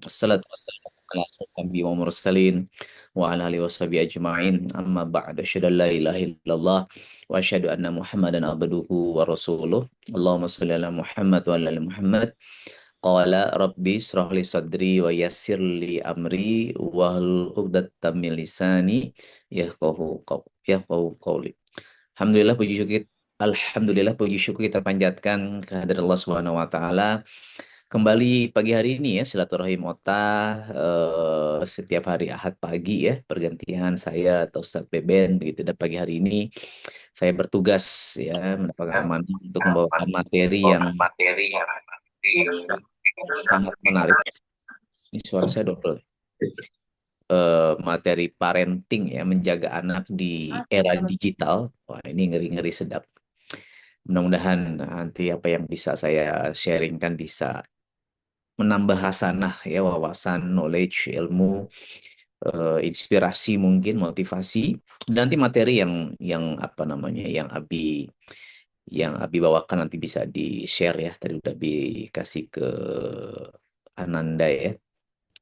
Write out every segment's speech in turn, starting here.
Assalatu wassalamu ala asyrafil anbiya'i wal mursalin wa ala alihi washabihi ajma'in. Amma ba'du. Asyhadu an la ilaha illallah wa asyhadu anna Muhammadan abduhu wa rasuluh. Allahumma shalli ala Muhammad wa ala ali Muhammad. Qala rabbi israh li sadri wa yassir li amri wahlul 'uqdatam min lisani yafqahu qawli. Alhamdulillah puji syukur Alhamdulillah puji syukur kita panjatkan kehadirat Allah Subhanahu wa taala. Kembali pagi hari ini ya silaturahim Ota setiap hari Ahad pagi ya pergantian saya atau Ustadz Beben begitu, dan pagi hari ini saya bertugas ya mendapatkan amanah untuk membawakan materi yang materi yang sangat menarik. Ini suara saya double. Materi parenting ya, menjaga anak di era digital. Wah, ini ngeri-ngeri sedap. Mudah-mudahan nanti apa yang bisa saya sharingkan bisa menambah hasanah ya, wawasan, knowledge, ilmu, inspirasi mungkin, motivasi. Dan nanti materi yang apa namanya, yang Abi bawakan nanti bisa di-share ya. Tadi udah Abi kasih ke Ananda ya.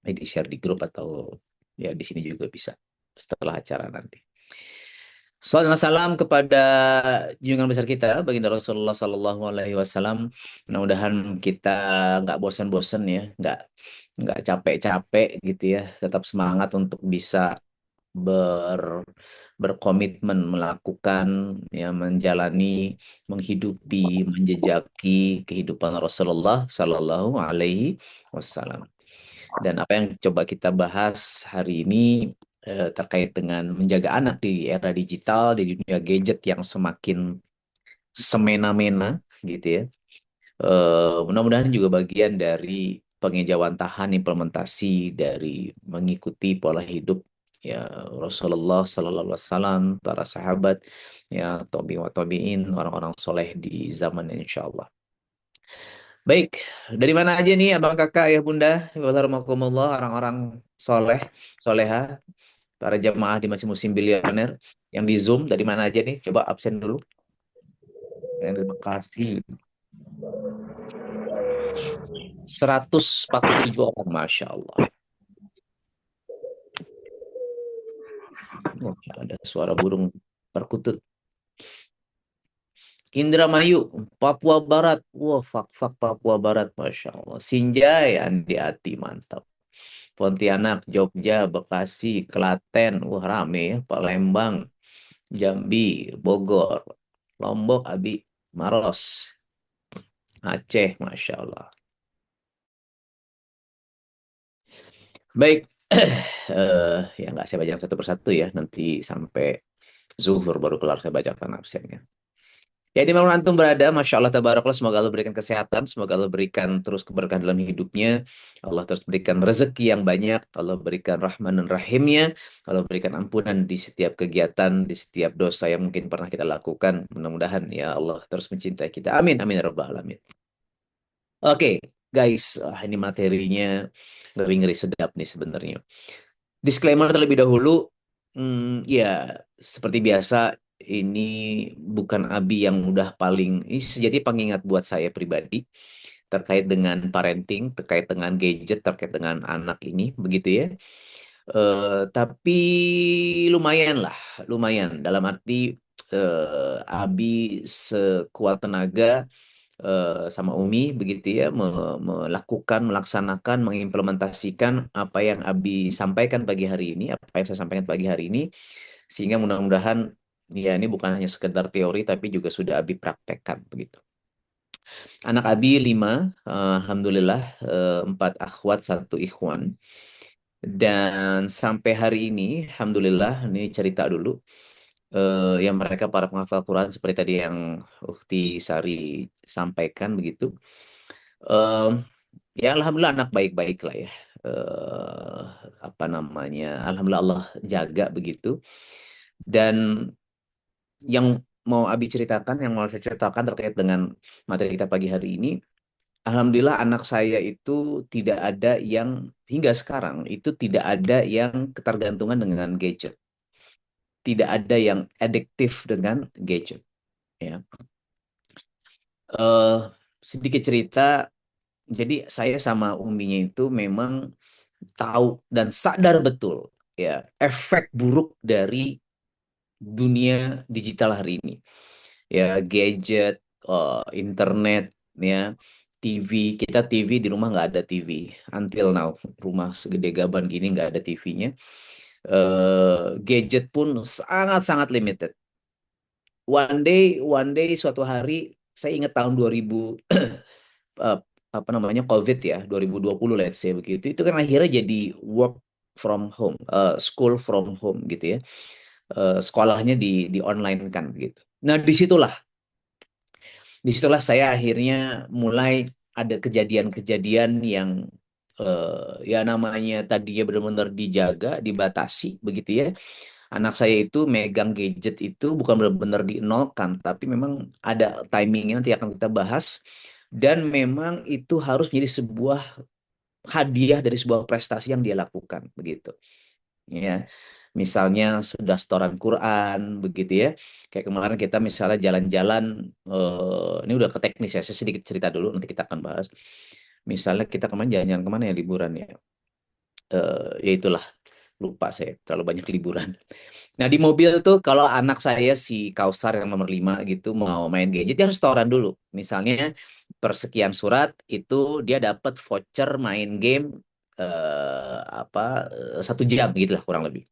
Di-share di grup atau ya di sini juga bisa setelah acara nanti. Salam dan salam kepada junjungan besar kita, baginda Rasulullah Sallallahu Alaihi Wasallam. Mudah-mudahan kita nggak bosan-bosan ya, nggak capek-capek gitu ya, tetap semangat untuk bisa ber berkomitmen melakukan ya, menjalani, menghidupi, menjejaki kehidupan Rasulullah Sallallahu Alaihi Wasallam. Dan apa yang coba kita bahas hari ini terkait dengan menjaga anak di era digital, di dunia gadget yang semakin semena-mena gitu ya. Mudah-mudahan juga bagian dari pengejawantahan implementasi dari mengikuti pola hidup ya Rasulullah Sallallahu Alaihi Wasallam, para sahabat ya, tabi'in wa tabi'in, orang-orang soleh di zaman insya Allah. Baik, dari mana aja nih abang kakak ya bunda, warahmatullah, orang-orang soleh, soleha, para jamaah di masing musim bilioner yang di Zoom, dari mana aja nih? Coba absen dulu. Terima kasih. 147 orang, Masya Allah. Oh, ada suara burung perkutut. Indramayu, Papua Barat. Wah, fak-fak Papua Barat, Masya Allah. Sinjai, Andi Ati, mantap. Pontianak, Jogja, Bekasi, Klaten, wah rame ya. Palembang, Jambi, Bogor, Lombok, Abi, Maros, Aceh, Masya Allah. Baik, ya nggak saya baca satu persatu ya. Nanti sampai zuhur baru kelar saya bacakan absennya. Ya, di mana antum berada, Masya Allah, tabarakallah, semoga Allah berikan kesehatan, semoga Allah berikan terus keberkahan dalam hidupnya, Allah terus berikan rezeki yang banyak, Allah berikan rahman dan rahimnya, Allah berikan ampunan di setiap kegiatan, di setiap dosa yang mungkin pernah kita lakukan, mudah-mudahan ya Allah terus mencintai kita, amin, amin, ya rabbal alamin. Oke, guys, ini materinya ngeri-ngeri sedap nih sebenarnya. Disclaimer terlebih dahulu, ya seperti biasa ini bukan Abi yang udah paling, ini jadi pengingat buat saya pribadi terkait dengan parenting, terkait dengan gadget, terkait dengan anak ini, begitu ya. Tapi lumayan lah, lumayan dalam arti Abi sekuat tenaga sama Umi begitu ya melakukan, melaksanakan, mengimplementasikan apa yang Abi sampaikan pagi hari ini, apa yang saya sampaikan pagi hari ini, sehingga mudah-mudahan ya ini bukan hanya sekedar teori tapi juga sudah Abi praktekkan begitu. Anak Abi 5, alhamdulillah, 4 akhwat, 1 ikhwan. Dan sampai hari ini, alhamdulillah, ini cerita dulu. Yang mereka para penghafal Quran seperti tadi yang Ukti Sari sampaikan begitu. Eh, ya alhamdulillah anak baik-baik lah ya. Eh, apa namanya? Alhamdulillah Allah jaga begitu. Dan yang mau Abi ceritakan, yang mau saya ceritakan terkait dengan materi kita pagi hari ini, alhamdulillah anak saya itu tidak ada yang hingga sekarang itu tidak ada yang ketergantungan dengan gadget. Tidak ada yang adiktif dengan gadget. Ya. Eh sedikit cerita, Jadi saya sama uminya itu memang tahu dan sadar betul ya efek buruk dari dunia digital hari ini. Ya gadget, internet, ya TV. Kita TV di rumah nggak ada TV. Until now, rumah segede gaban gini nggak ada TV-nya. Gadget pun sangat-sangat limited. One day, suatu hari, saya ingat tahun 2000, eh, apa namanya, COVID ya, 2020 let's say begitu. Itu kan akhirnya jadi work from home, school from home gitu ya. Sekolahnya di online kan gitu. Nah, disitulah saya akhirnya mulai ada kejadian-kejadian yang ya namanya tadinya benar-benar dijaga, dibatasi begitu ya. Anak saya itu megang gadget itu bukan benar-benar dinolkan, tapi memang ada timingnya nanti akan kita bahas. Dan memang itu harus menjadi sebuah hadiah dari sebuah prestasi yang dia lakukan begitu. Ya, misalnya sudah setoran Quran begitu ya. Kayak kemarin kita misalnya jalan-jalan, ini udah ke teknis ya, saya sedikit cerita dulu nanti kita akan bahas. Misalnya kita kemarin jalan-jalan kemana ya liburan ya. Ya itulah, lupa saya terlalu banyak liburan. Nah, di mobil tuh kalau anak saya si Kausar yang nomor 5 gitu mau main gadget dia harus setoran dulu. Misalnya persekian surat itu dia dapat voucher main game apa 1 jam gitu lah kurang lebih.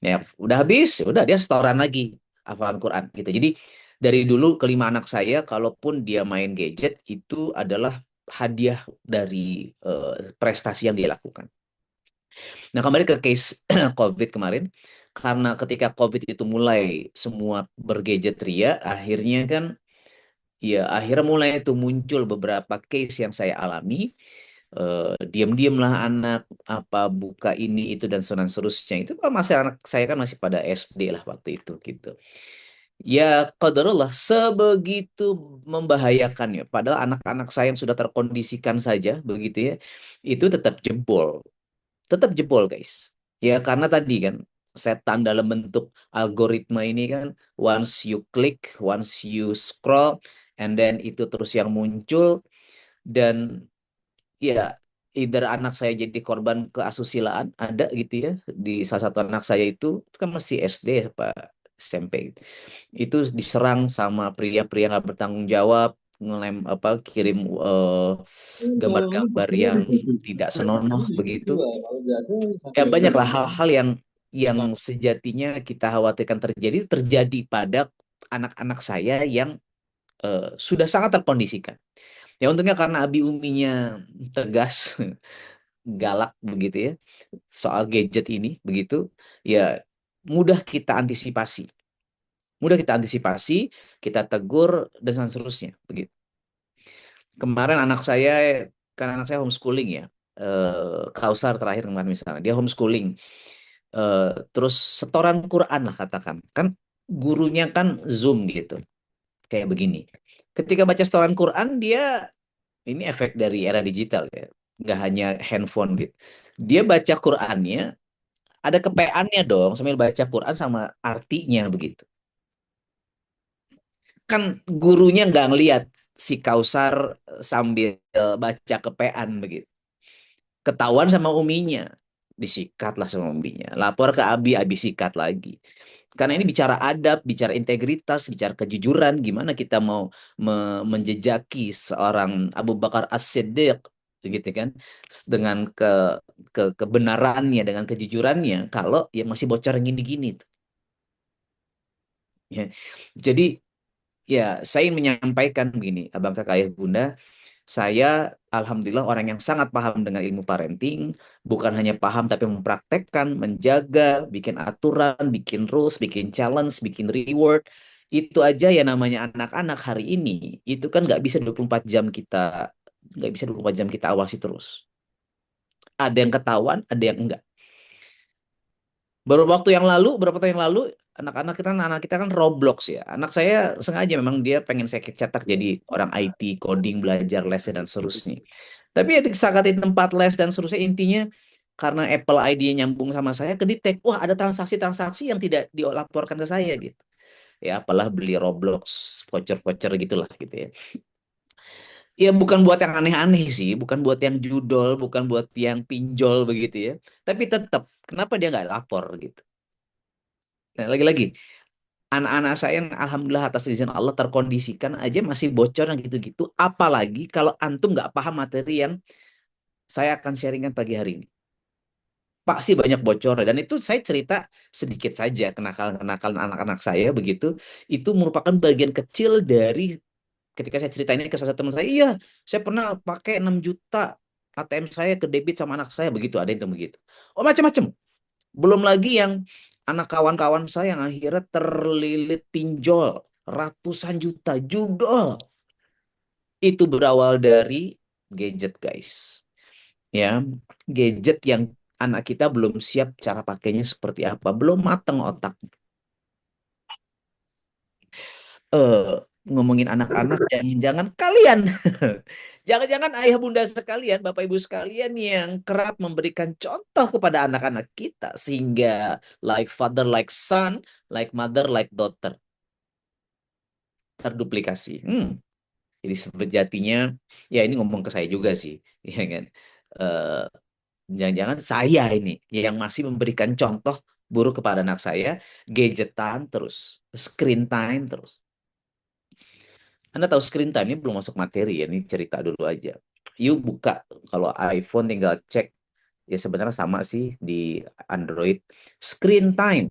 Ya, udah habis, udah dia setoran lagi hafalan Quran gitu. Jadi dari dulu kelima anak saya, kalaupun dia main gadget itu adalah hadiah dari prestasi yang dia lakukan. Nah, kembali ke case COVID kemarin, karena ketika COVID itu mulai semua bergadget ria, akhirnya kan ya akhirnya mulai itu muncul beberapa case yang saya alami. Diam-diam lah anak apa buka ini itu dan so dan seterusnya itu masih anak saya kan masih pada SD lah waktu itu gitu. Ya qadarullah sebegitu membahayakannya. Padahal anak-anak saya yang sudah terkondisikan saja begitu ya, itu tetap jebol guys. Ya karena tadi kan setan dalam bentuk algoritma ini kan once you click, once you scroll, and then itu terus yang muncul dan ya either anak saya jadi korban keasusilaan ada gitu ya di salah satu anak saya itu kan masih SD apa SMP gitu. Itu diserang sama pria-pria nggak bertanggung jawab ngelem apa kirim gambar-gambar yang tidak senonoh begitu ya banyaklah hal-hal yang sejatinya kita khawatirkan terjadi pada anak-anak saya yang sudah sangat terkondisikan. Ya untungnya karena Abi Uminya tegas, galak begitu ya, soal gadget ini begitu, ya mudah kita antisipasi. Mudah kita antisipasi, kita tegur dan seterusnya begitu. Kemarin anak saya kan anak saya homeschooling ya. Kausar terakhir kemarin misalnya, dia homeschooling. Eh, Terus setoran Quran lah katakan. Kan gurunya kan Zoom gitu. Kayak begini. Ketika baca setoran Quran dia ini efek dari era digital ya. Nggak hanya handphone gitu. Dia baca Qurannya, ada kepeannya dong sambil baca Quran sama artinya begitu. Kan gurunya nggak ngeliat si Kausar sambil baca kepean begitu. Ketahuan sama uminya. Disikat lah sama uminya. Lapor ke Abi, Abi sikat lagi. Karena ini bicara adab, bicara integritas, bicara kejujuran. Gimana kita mau menjejaki seorang Abu Bakar As-Siddiq gitu kan dengan kebenarannya dengan kejujurannya kalau ya masih bocor yang gini-gini tuh. Ya. Jadi ya saya ingin menyampaikan begini abang kakak ayah bunda saya alhamdulillah orang yang sangat paham dengan ilmu parenting bukan hanya paham tapi mempraktekkan menjaga bikin aturan bikin rules bikin challenge bikin reward itu aja ya namanya anak-anak hari ini itu kan nggak bisa 24 jam kita awasi terus ada yang ketahuan ada yang enggak. Beberapa tahun yang lalu, anak kita kan Roblox ya. Anak saya sengaja memang dia pengen saya cetak jadi orang IT, coding, belajar les dan seterusnya. Tapi ya di saat di tempat les dan seterusnya intinya karena Apple ID-nya nyambung sama saya kedetek, wah ada transaksi-transaksi yang tidak dilaporkan ke saya gitu. Ya apalah beli Roblox, voucher-voucher gitulah gitu ya. Ya bukan buat yang aneh-aneh sih, bukan buat yang judol, bukan buat yang pinjol begitu ya. Tapi tetap, kenapa dia nggak lapor gitu? Nah, lagi-lagi, anak-anak saya yang alhamdulillah atas izin Allah terkondisikan aja masih bocor yang gitu-gitu. Apalagi kalau antum nggak paham materi yang saya akan sharingkan pagi hari ini. Pasti banyak bocor dan itu saya cerita sedikit saja kenakalan-kenakalan anak-anak saya begitu. Itu merupakan bagian kecil dari ketika saya cerita ini ke salah satu teman saya, iya, saya pernah pakai 6 juta ATM saya ke debit sama anak saya begitu, ada yang begitu. Oh, macam-macam. Belum lagi yang anak kawan-kawan saya yang akhirnya terlilit pinjol ratusan juta judol. Itu berawal dari gadget, guys. Ya, gadget yang anak kita belum siap cara pakainya seperti apa, belum mateng otak. eh Ngomongin anak-anak, jangan-jangan kalian, jangan-jangan ayah bunda sekalian, bapak ibu sekalian yang kerap memberikan contoh kepada anak-anak kita sehingga like father like son, like mother like daughter, terduplikasi. Jadi sejatinya, ya ini ngomong ke saya juga sih, ya kan. Eh, Jangan-jangan saya ini yang masih memberikan contoh buruk kepada anak saya, gadgetan terus, screen time terus. Anda tahu screen time ini belum masuk materi ya, ini cerita dulu aja. You buka, kalau iPhone tinggal cek, ya sebenarnya sama sih di Android. Screen time,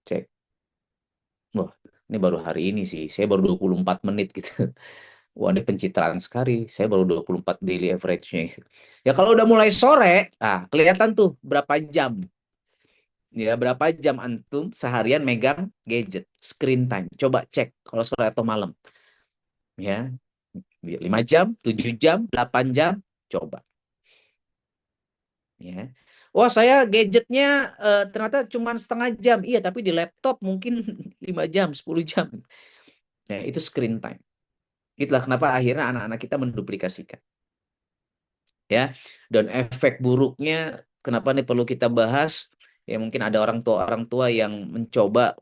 cek. Wah, ini baru hari ini sih, saya baru 24 menit gitu. Wah, ini pencitraan sekali, saya baru 24 daily average-nya. Ya kalau udah mulai sore, kelihatan tuh berapa jam. Ya, berapa jam antum seharian megang gadget, screen time. Coba cek kalau sore atau malam. Ya, 5 jam, 7 jam, 8 jam, coba. Ya. Wah, saya gadgetnya ternyata cuma setengah jam. Iya, tapi di laptop mungkin 5 jam, 10 jam. Ya, itu screen time. Itulah kenapa akhirnya anak-anak kita menduplikasikan. Ya, dan efek buruknya kenapa nih perlu kita bahas? Ya, mungkin ada orang tua yang mencoba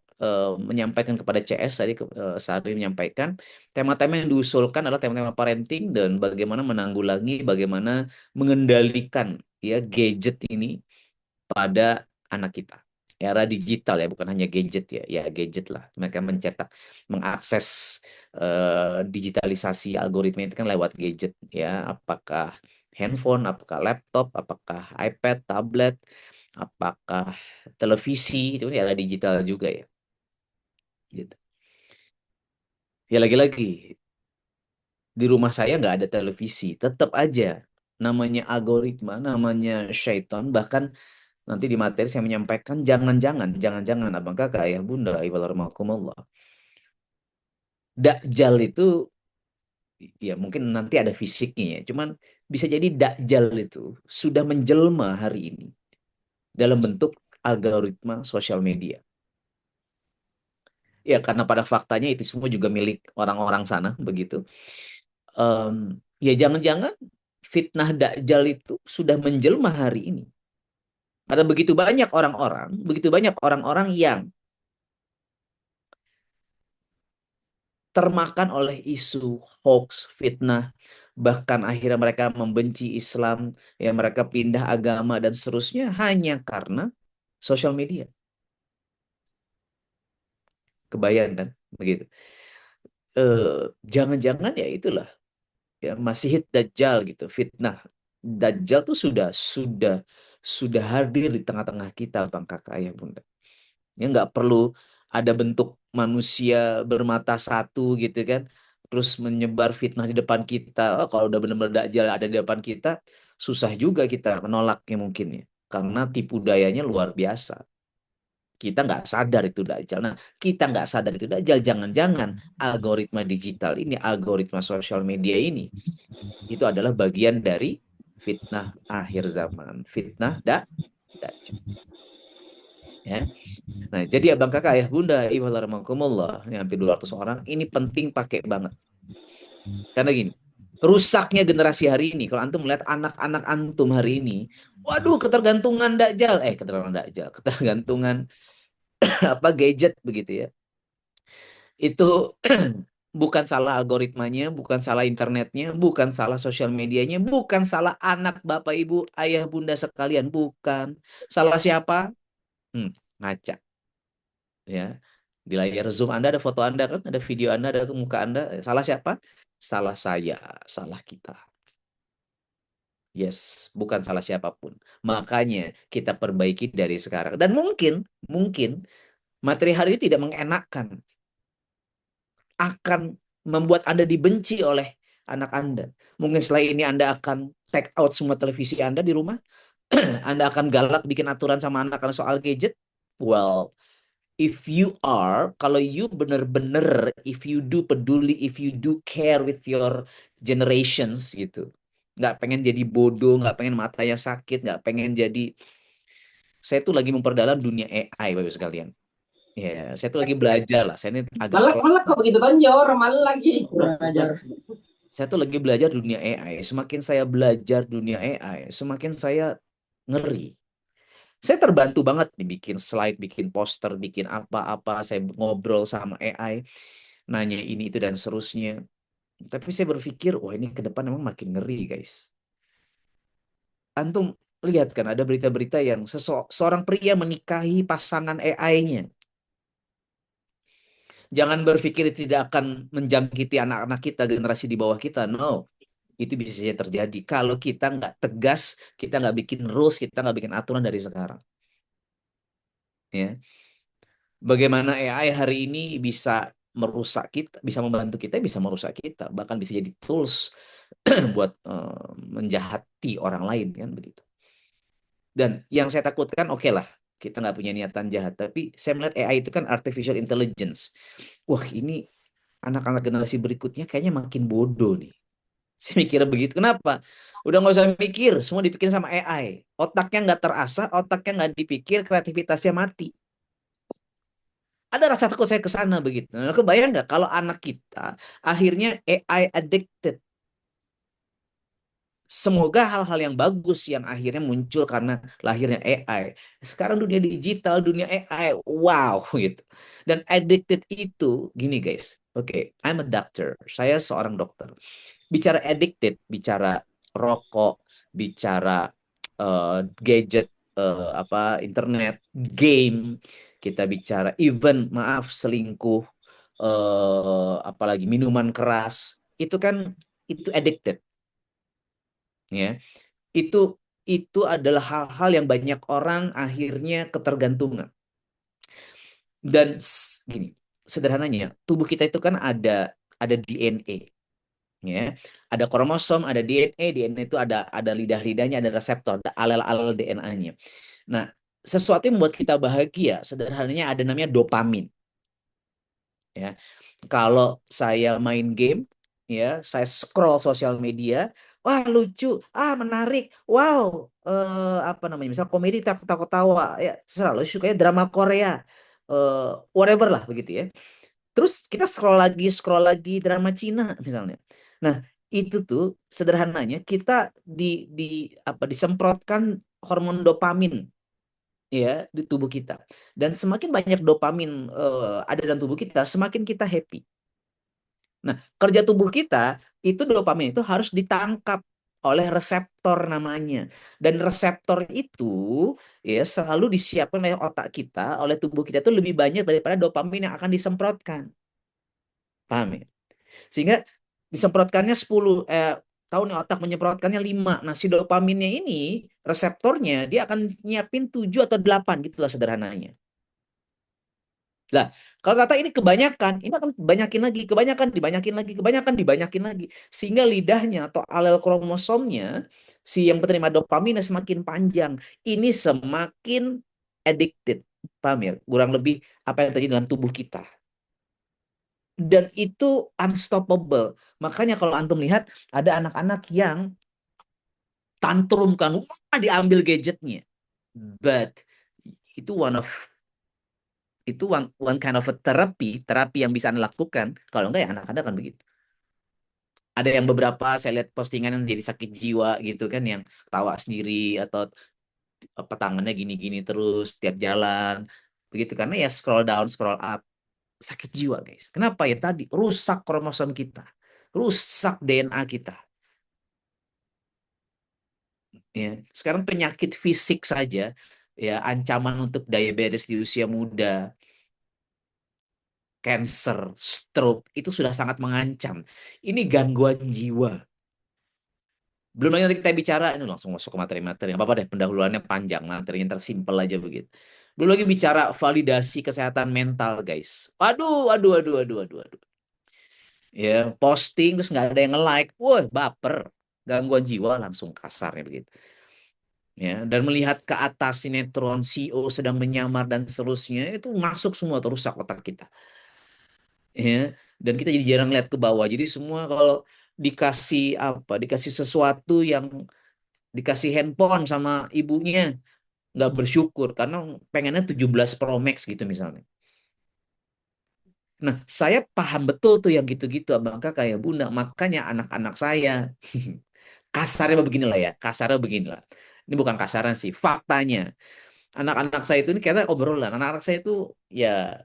menyampaikan kepada CS tadi, Sari menyampaikan tema-tema yang diusulkan adalah tema-tema parenting dan bagaimana menanggulangi, bagaimana mengendalikan ya gadget ini pada anak kita. Era digital ya, bukan hanya gadget ya, ya gadget lah. Mereka mencetak, mengakses digitalisasi algoritma itu kan lewat gadget ya. Apakah handphone, apakah laptop, apakah iPad, tablet, apakah televisi, itu kan era digital juga ya. Gitu. Ya lagi-lagi di rumah saya nggak ada televisi, tetap aja namanya algoritma, namanya syaitan, bahkan nanti di materi saya menyampaikan jangan-jangan abang kakak ayah bunda ibadarmakumullah. Dakjal itu ya mungkin nanti ada fisiknya ya. Cuman bisa jadi dakjal itu sudah menjelma hari ini dalam bentuk algoritma sosial media. Ya karena pada faktanya itu semua juga milik orang-orang sana begitu. Ya jangan-jangan fitnah dakjal itu sudah menjelma hari ini. Ada begitu banyak orang-orang yang termakan oleh isu hoax, fitnah, bahkan akhirnya mereka membenci Islam, ya mereka pindah agama dan seterusnya hanya karena sosial media. Kebayang kan, begitu. Jangan-jangan ya itulah ya masih hit Dajjal gitu, fitnah. Dajjal tuh sudah hadir di tengah-tengah kita, bang kakak ayah bunda. Ya nggak perlu ada bentuk manusia bermata satu gitu kan. Terus menyebar fitnah di depan kita. Oh, kalau udah benar-benar Dajjal ada di depan kita, susah juga kita menolaknya mungkin ya. Karena tipu dayanya luar biasa. Kita nggak sadar itu Dajjal. Nah, kita nggak sadar itu Dajjal. Jangan-jangan algoritma digital ini, algoritma sosial media ini, itu adalah bagian dari fitnah akhir zaman. Fitnah Dajjal. Ya. Nah, jadi abang kakak, ayah bunda, ibadaramakumullah, ini hampir 200 orang, ini penting pakai banget. Karena gini, rusaknya generasi hari ini, kalau antum melihat anak-anak antum hari ini, waduh, ketergantungan dakjal, ketergantungan apa gadget begitu ya. Itu Bukan salah algoritmanya, bukan salah internetnya, bukan salah sosial medianya, bukan salah anak, bapak, ibu, ayah, bunda sekalian, bukan. Salah siapa? Ngaca, ya. Di layar Zoom Anda ada foto Anda kan, ada video Anda, ada muka Anda. Salah siapa? Salah saya, salah kita. Yes, bukan salah siapapun. Makanya kita perbaiki dari sekarang. Dan mungkin materi hari ini tidak mengenakan, akan membuat Anda dibenci oleh anak Anda. Mungkin setelah ini Anda akan take out semua televisi Anda di rumah. Anda akan galak bikin aturan sama anak Anda soal gadget. Well, if you are, kalau you bener-bener, if you do peduli, if you do care with your generations gitu, nggak pengen jadi bodoh, nggak pengen matanya sakit, nggak pengen jadi, saya tuh lagi memperdalam dunia AI, Bapak sekalian. Ya, saya tuh lagi belajar lah. Saya ini agak Malak telat. malak kok begitu Tonjor, malah lagi. Kurang ajar. Saya tuh lagi belajar dunia AI. Semakin saya belajar dunia AI, semakin saya ngeri. Saya terbantu banget dibikin slide, bikin poster, bikin apa-apa. Saya ngobrol sama AI, nanya ini itu dan seterusnya. Tapi saya berpikir, wah ini ke depan emang makin ngeri, guys. Antum lihat kan ada berita-berita yang seorang pria menikahi pasangan AI-nya. Jangan berpikir itu tidak akan menjangkiti anak-anak kita, generasi di bawah kita. No, itu bisa saja terjadi. Kalau kita nggak tegas, kita nggak bikin rules, kita nggak bikin aturan dari sekarang. Ya, bagaimana AI hari ini bisa merusak kita, bisa membantu kita, bisa merusak kita, bahkan bisa jadi tools buat menjahati orang lain kan begitu. Dan yang saya takutkan, oke lah, kita nggak punya niatan jahat, tapi saya melihat AI itu kan artificial intelligence. Wah, ini anak-anak generasi berikutnya kayaknya makin bodoh nih. Saya mikir begitu. Kenapa? Udah nggak usah mikir, semua dibikin sama AI. Otaknya nggak terasah, otaknya nggak dipikir, kreativitasnya mati. Ada rasa takut saya ke sana begitu. Nah, kebayang nggak kalau anak kita akhirnya AI addicted. Semoga hal-hal yang bagus yang akhirnya muncul karena lahirnya AI. Sekarang dunia digital, dunia AI, wow gitu. Dan addicted itu, gini guys. Oke, I'm a doctor. Saya seorang dokter. Bicara addicted, bicara rokok, bicara gadget, apa internet, game, kita bicara even maaf selingkuh, apalagi minuman keras, itu kan itu addicted, ya. Itu itu adalah hal-hal yang banyak orang akhirnya ketergantungan. Dan gini, sederhananya, tubuh kita itu kan ada DNA, ya. Ada kromosom, ada DNA, DNA itu ada lidah-lidahnya, ada reseptor, ada alel-alel DNA-nya. Nah, sesuatu yang membuat kita bahagia, sederhananya ada namanya dopamin, ya. Kalau saya main game, ya, saya scroll sosial media, wah lucu, menarik, wow, apa namanya, misal komedi takut-tawa, ya, selalu sukanya drama Korea, eh, whatever lah begitu ya. Terus kita scroll lagi drama Cina misalnya. Nah, itu tuh sederhananya kita di di disemprotkan hormon dopamin, ya, di tubuh kita. Dan semakin banyak dopamin ada dalam tubuh kita, semakin kita happy. Nah, kerja tubuh kita itu dopamin itu harus ditangkap oleh reseptor namanya. Dan reseptor itu ya selalu disiapkan oleh otak kita, oleh tubuh kita itu lebih banyak daripada dopamin yang akan disemprotkan. Paham ya? Sehingga disemprotkannya 10, tahu nih otak menyemprotkannya 5. Nah, si dopaminnya ini reseptornya dia akan nyiapin 7 atau 8 gitu lah sederhananya. Lah, kalau kata ini kebanyakan, ini akan banyakin lagi, kebanyakan, dibanyakin lagi, kebanyakan, dibanyakin lagi. Sehingga lidahnya atau alel kromosomnya, si yang penerima dopaminnya semakin panjang. Ini semakin addicted. Paham ya? Kurang lebih apa yang terjadi dalam tubuh kita. Dan itu unstoppable. Makanya kalau antum lihat, ada anak-anak yang tantrum kan, wah diambil gadgetnya. But itu one kind of a terapi yang bisa Anda lakukan. Kalau enggak ya anak-anak kan begitu. Ada yang beberapa saya lihat postingan yang jadi sakit jiwa gitu kan, yang tawa sendiri atau apa tangannya gini-gini terus tiap jalan begitu karena ya scroll down, scroll up. sakit jiwa, guys. Kenapa ya? Tadi rusak kromosom kita, rusak DNA kita. Ya, sekarang penyakit fisik saja, ya ancaman untuk diabetes di usia muda, cancer, stroke itu sudah sangat mengancam. Ini gangguan jiwa. Belum lagi nanti kita bicara, ini langsung masuk ke materi-materi. Nggak apa-apa deh, pendahuluannya panjang, materinya tersimpel aja begitu. Belum lagi bicara validasi kesehatan mental, guys. Aduh, aduh, aduh, aduh, aduh, aduh. Ya, posting terus nggak ada yang nge-like. Wah, baper. Gangguan jiwa langsung kasarnya begitu. Ya, dan melihat ke atas sinetron CEO sedang menyamar dan seterusnya, itu masuk semua terusak otak kita. Ya, dan kita jadi jarang lihat ke bawah. Jadi semua kalau dikasih apa, dikasih sesuatu yang dikasih handphone sama ibunya, nggak bersyukur karena pengennya 17 Pro Max gitu misalnya. Nah, saya paham betul tuh yang gitu-gitu, abang kakak kayak bunda. Makanya anak-anak saya, kasarnya beginilah ya, kasarnya beginilah. Ini bukan kasaran sih, faktanya. Anak-anak saya itu ini karena obrolan. Anak-anak saya itu ya,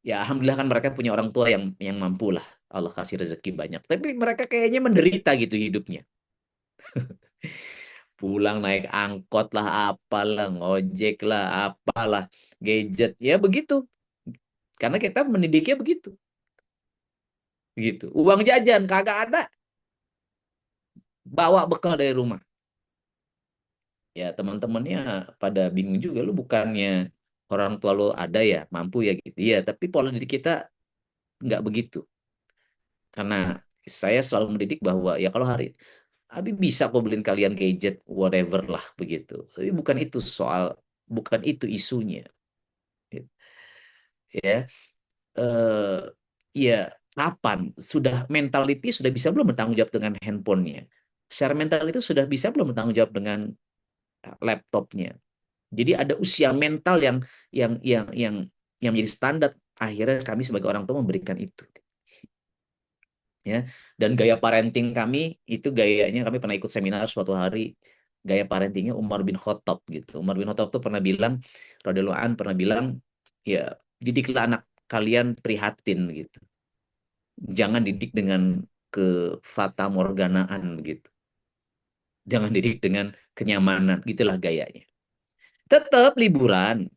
ya alhamdulillah kan mereka punya orang tua yang mampu lah. Allah kasih rezeki banyak. Tapi mereka kayaknya menderita gitu hidupnya. Pulang naik angkot lah, apalah, ngojek lah, apalah, gadget. Ya begitu. Karena kita mendidiknya begitu. Gitu. Uang jajan kagak ada, bawa bekal dari rumah. Ya teman-temannya pada bingung juga, lu bukannya orang tua lu ada ya, mampu ya gitu. Ya, tapi pola didik kita nggak begitu. Karena saya selalu mendidik bahwa ya kalau hari Abi bisa kok beliin kalian gadget whatever lah begitu. Tapi bukan itu soal, bukan itu isunya. Gitu. Ya, eh, ya kapan sudah mentality sudah bisa belum bertanggung jawab dengan handphonenya? Secara mental itu sudah bisa belum bertanggung jawab dengan laptopnya? Jadi ada usia mental yang yang menjadi standar. Akhirnya kami sebagai orang tua memberikan itu. Ya, dan gaya parenting kami itu gayanya, kami pernah ikut seminar suatu hari, gaya parentingnya Umar bin Khattab gitu. Umar bin Khattab tuh pernah bilang, radhiyallahu an pernah bilang, ya didiklah anak kalian prihatin gitu, jangan didik dengan kefata morganaan begitu, jangan didik dengan kenyamanan, gitulah gayanya. Tetap liburan.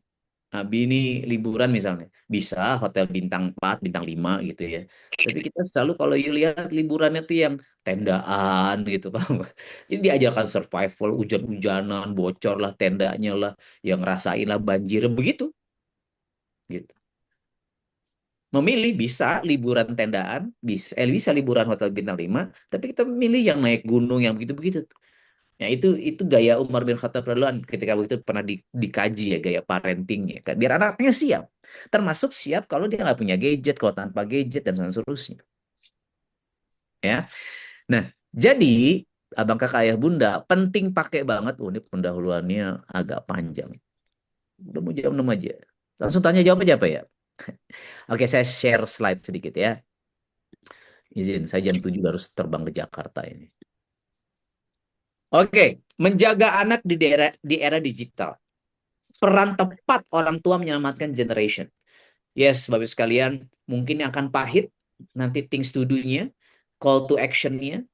Abi ini liburan misalnya, bisa hotel bintang 4 bintang 5 gitu ya. Tapi kita selalu kalau you lihat liburannya tuh yang tendaan gitu, paham nggak? Jadi diajarkan survival, hujan-hujanan, bocor lah tendanya lah, yang ngerasain lah banjir begitu, gitu. Memilih bisa liburan tendaan, bisa liburan hotel bintang 5, tapi kita memilih yang naik gunung yang begitu-begitu. Ya itu gaya Umar bin Khattab radhiyallahu anhu ketika waktu itu pernah dikaji ya gaya parentingnya kan biar anaknya siap, termasuk siap kalau dia nggak punya gadget, kalau tanpa gadget dan seterusnya ya. Nah, jadi abang kakak ayah bunda penting pakai banget. Oh, ini pendahuluannya agak panjang, udah mau jam 6 aja, langsung tanya jawab aja apa ya. Oke, saya share slide sedikit ya, izin saya jam 7 harus terbang ke Jakarta ini. Oke, menjaga anak di era digital, peran tepat orang tua menyelamatkan generation. Yes, Bapak sekalian, mungkin akan pahit nanti things to do-nya, call to action-nya,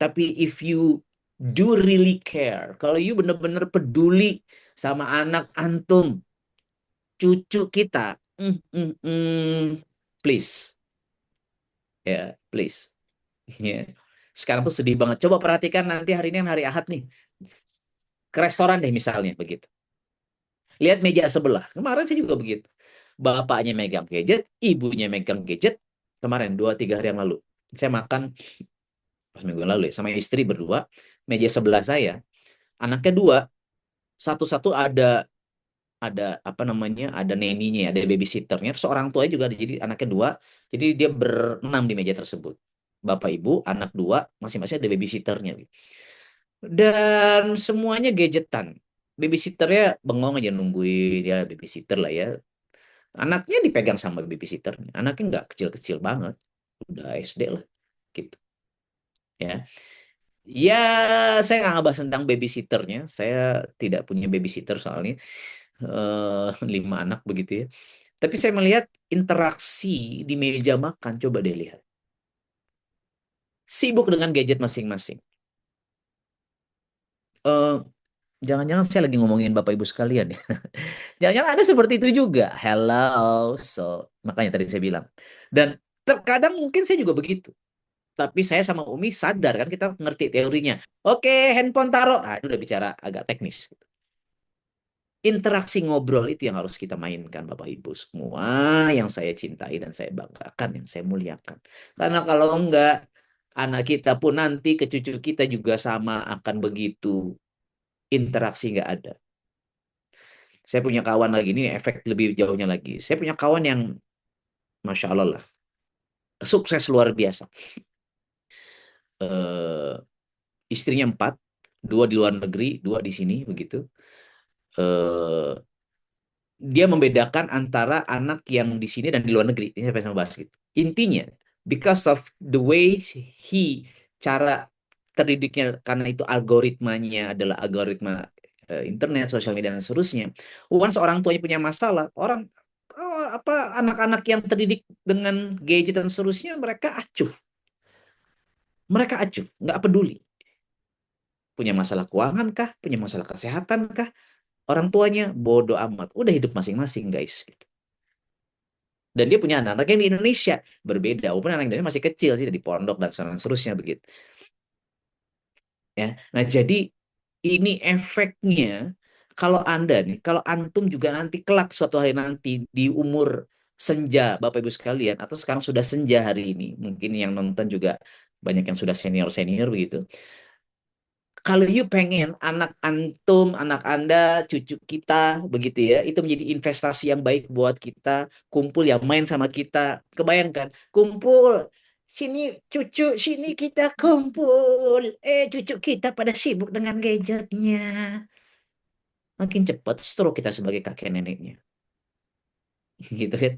tapi if you do really care, kalau you benar-benar peduli sama anak antum, cucu kita, please, ya, please. Ya. Sekarang tuh sedih banget. Coba perhatikan nanti hari ini kan hari Ahad nih, ke restoran deh misalnya begitu. Lihat meja sebelah. Kemarin sih juga begitu. Bapaknya megang gadget, ibunya megang gadget. Kemarin 2-3 hari yang lalu, saya makan pas minggu yang lalu ya sama istri berdua. Meja sebelah saya, anaknya dua, satu-satu ada apa namanya, ada neninya, ada babysitternya. Seorang tua juga ada, jadi anaknya dua. Jadi dia berenam di meja tersebut. Bapak ibu, anak dua, masing-masing ada babysitternya. Dan semuanya gadgetan. Babysitternya bengong aja nungguin ya babysitter lah ya. Anaknya dipegang sama babysitternya. Anaknya nggak kecil-kecil banget. Udah SD lah. Gitu. Ya. Ya, saya nggak ngebahas tentang babysitternya. Saya tidak punya babysitter soalnya. 5 anak begitu ya. Tapi saya melihat interaksi di meja makan, coba deh lihat. Sibuk dengan gadget masing-masing. Eh, Jangan-jangan saya lagi ngomongin Bapak Ibu sekalian ya. Jangan-jangan Anda seperti itu juga. Hello. Makanya tadi saya bilang. Dan terkadang mungkin saya juga begitu. Tapi saya sama Umi sadar kan kita ngerti teorinya. Oke, handphone taruh. Ah, itu udah bicara agak teknis. Interaksi ngobrol itu yang harus kita mainkan Bapak Ibu semua yang saya cintai dan saya banggakan, yang saya muliakan. Karena kalau enggak, anak kita pun nanti ke cucu kita juga sama akan begitu. Interaksi nggak ada. Saya punya kawan lagi, ini efek lebih jauhnya lagi. Saya punya kawan yang Masya Allah lah, sukses luar biasa. Eh, Istrinya 4, 2 di luar negeri, 2 di sini, begitu. Eh, dia membedakan antara anak yang di sini dan di luar negeri. Ini saya bahas gitu. Intinya, because of the way he, cara terdidiknya, karena itu algoritmanya adalah algoritma internet, sosial media dan seterusnya. Once orang tuanya punya masalah, anak-anak yang terdidik dengan gadget dan seterusnya, mereka acuh, nggak peduli. Punya masalah keuangan kah, punya masalah kesehatan kah, orang tuanya bodoh amat, udah hidup masing-masing guys. Dan dia punya anak-anak yang di Indonesia berbeda, walaupun anak Indonesia masih kecil sih, di pondok dan seterusnya begitu. Ya, nah jadi ini efeknya kalau Anda nih, kalau antum juga nanti kelak suatu hari nanti di umur senja, Bapak Ibu sekalian, atau sekarang sudah senja hari ini, mungkin yang nonton juga banyak yang sudah senior-senior begitu. Kalau you pengen anak antum, anak Anda, cucu kita begitu ya, itu menjadi investasi yang baik buat kita, kumpul ya main sama kita. Kebayangkan, kumpul sini cucu, sini kita kumpul. Cucu kita pada sibuk dengan gadgetnya. Makin cepat stroke kita sebagai kakek neneknya. Gitu kan.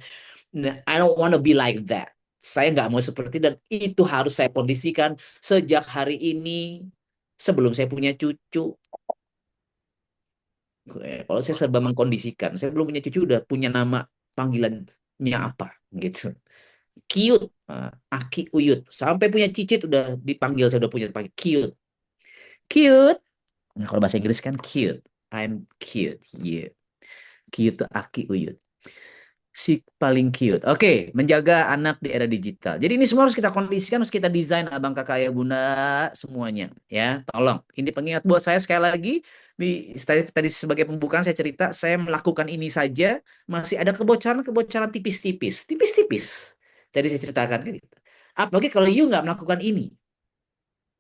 Nah, I don't want to be like that. Saya nggak mau seperti, dan itu harus saya kondisikan sejak hari ini sebelum saya punya cucu. Kalau saya serba mengkondisikan, saya belum punya cucu udah punya nama panggilannya apa gitu. Cute, Aki Uyut. Sampai punya cicit udah dipanggil, saya udah punya panggil cute. Cute. Nah, kalau bahasa Inggris kan cute. I'm cute. Yeah. Cute tuh Aki Uyut. Si paling cute. Oke, menjaga anak di era digital. Jadi ini semua harus kita kondisikan, harus kita desain abang kakak ayah bunda semuanya ya. Tolong. Ini pengingat buat saya sekali lagi. Tadi sebagai pembukaan saya cerita, saya melakukan ini saja masih ada kebocoran-kebocoran tipis-tipis, tipis-tipis. Tadi saya ceritakan kan gitu. Apalagi kalau you nggak melakukan ini,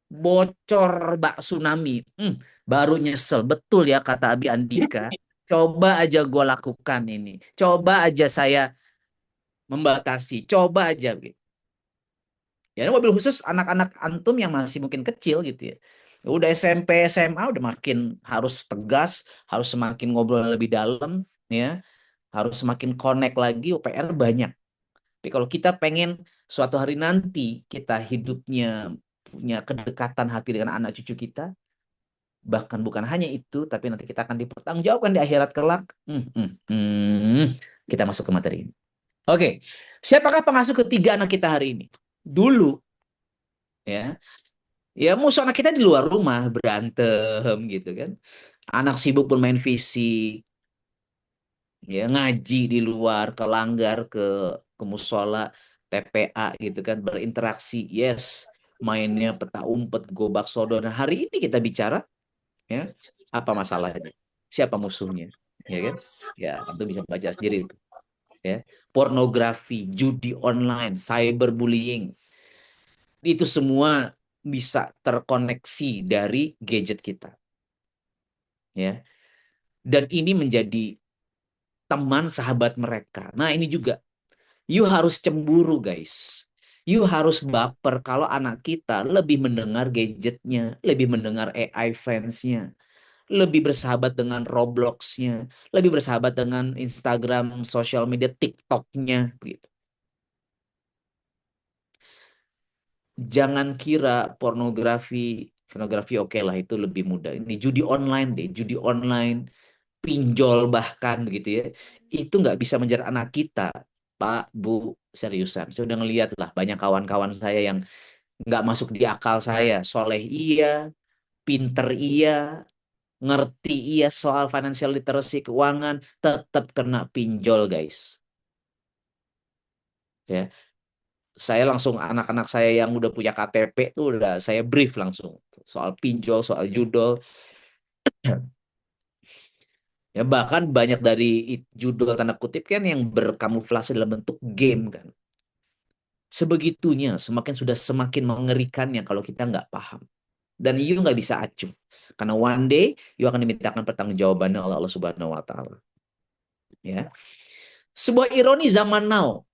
bocor bak tsunami. Baru nyesel. Betul ya kata Abi Andika. Coba aja gue lakukan ini. Coba aja saya membatasi. Coba aja gitu. Ya mobil khusus anak-anak antum yang masih mungkin kecil gitu ya. Udah SMP, SMA udah makin harus tegas, harus semakin ngobrol lebih dalam ya, harus semakin connect lagi, UPR banyak. Tapi kalau kita pengen suatu hari nanti kita hidupnya punya kedekatan hati dengan anak cucu kita, bahkan bukan hanya itu, tapi nanti kita akan dipertanggungjawabkan di akhirat kelak. Kita masuk ke materi ini. Oke, siapakah pengasuh ketiga anak kita hari ini? Dulu ya, ya musuh anak kita di luar rumah berantem gitu kan. Anak sibuk bermain fisik, ya ngaji di luar, ke musola, TPA gitu kan, berinteraksi. Yes, mainnya peta umpet, gobak sodor. Nah, hari ini kita bicara ya, apa masalahnya? Siapa musuhnya? Ya kan? Ya, tentu bisa baca sendiri itu. Ya, pornografi, judi online, cyberbullying, itu semua bisa terkoneksi dari gadget kita, ya. Dan ini menjadi teman sahabat mereka. Nah, ini juga you harus cemburu, guys. You harus baper kalau anak kita lebih mendengar gadgetnya, lebih mendengar AI fansnya, lebih bersahabat dengan Robloxnya, lebih bersahabat dengan Instagram, sosial media, TikToknya, gitu. Jangan kira pornografi oke lah itu lebih mudah. Ini judi online deh, judi online, pinjol bahkan begitu ya. itu nggak bisa menjerat anak kita, Pak, Bu, seriusan. Saya udah ngeliat lah banyak kawan-kawan saya yang nggak masuk di akal saya. Soleh iya, pinter iya, ngerti iya soal financial literacy keuangan, tetap kena pinjol, guys. Ya, saya langsung anak-anak saya yang udah punya KTP tuh udah saya brief langsung soal pinjol, soal judol. Ya bahkan banyak dari judul tanda kutip kan yang berkamuflase dalam bentuk game kan. Sebegitunya, semakin mengerikannya kalau kita nggak paham. Dan you nggak bisa acuh. Karena one day you akan dimintakan pertanggungjawabannya oleh Allah Subhanahu wa taala. Ya. Sebuah ironi zaman now.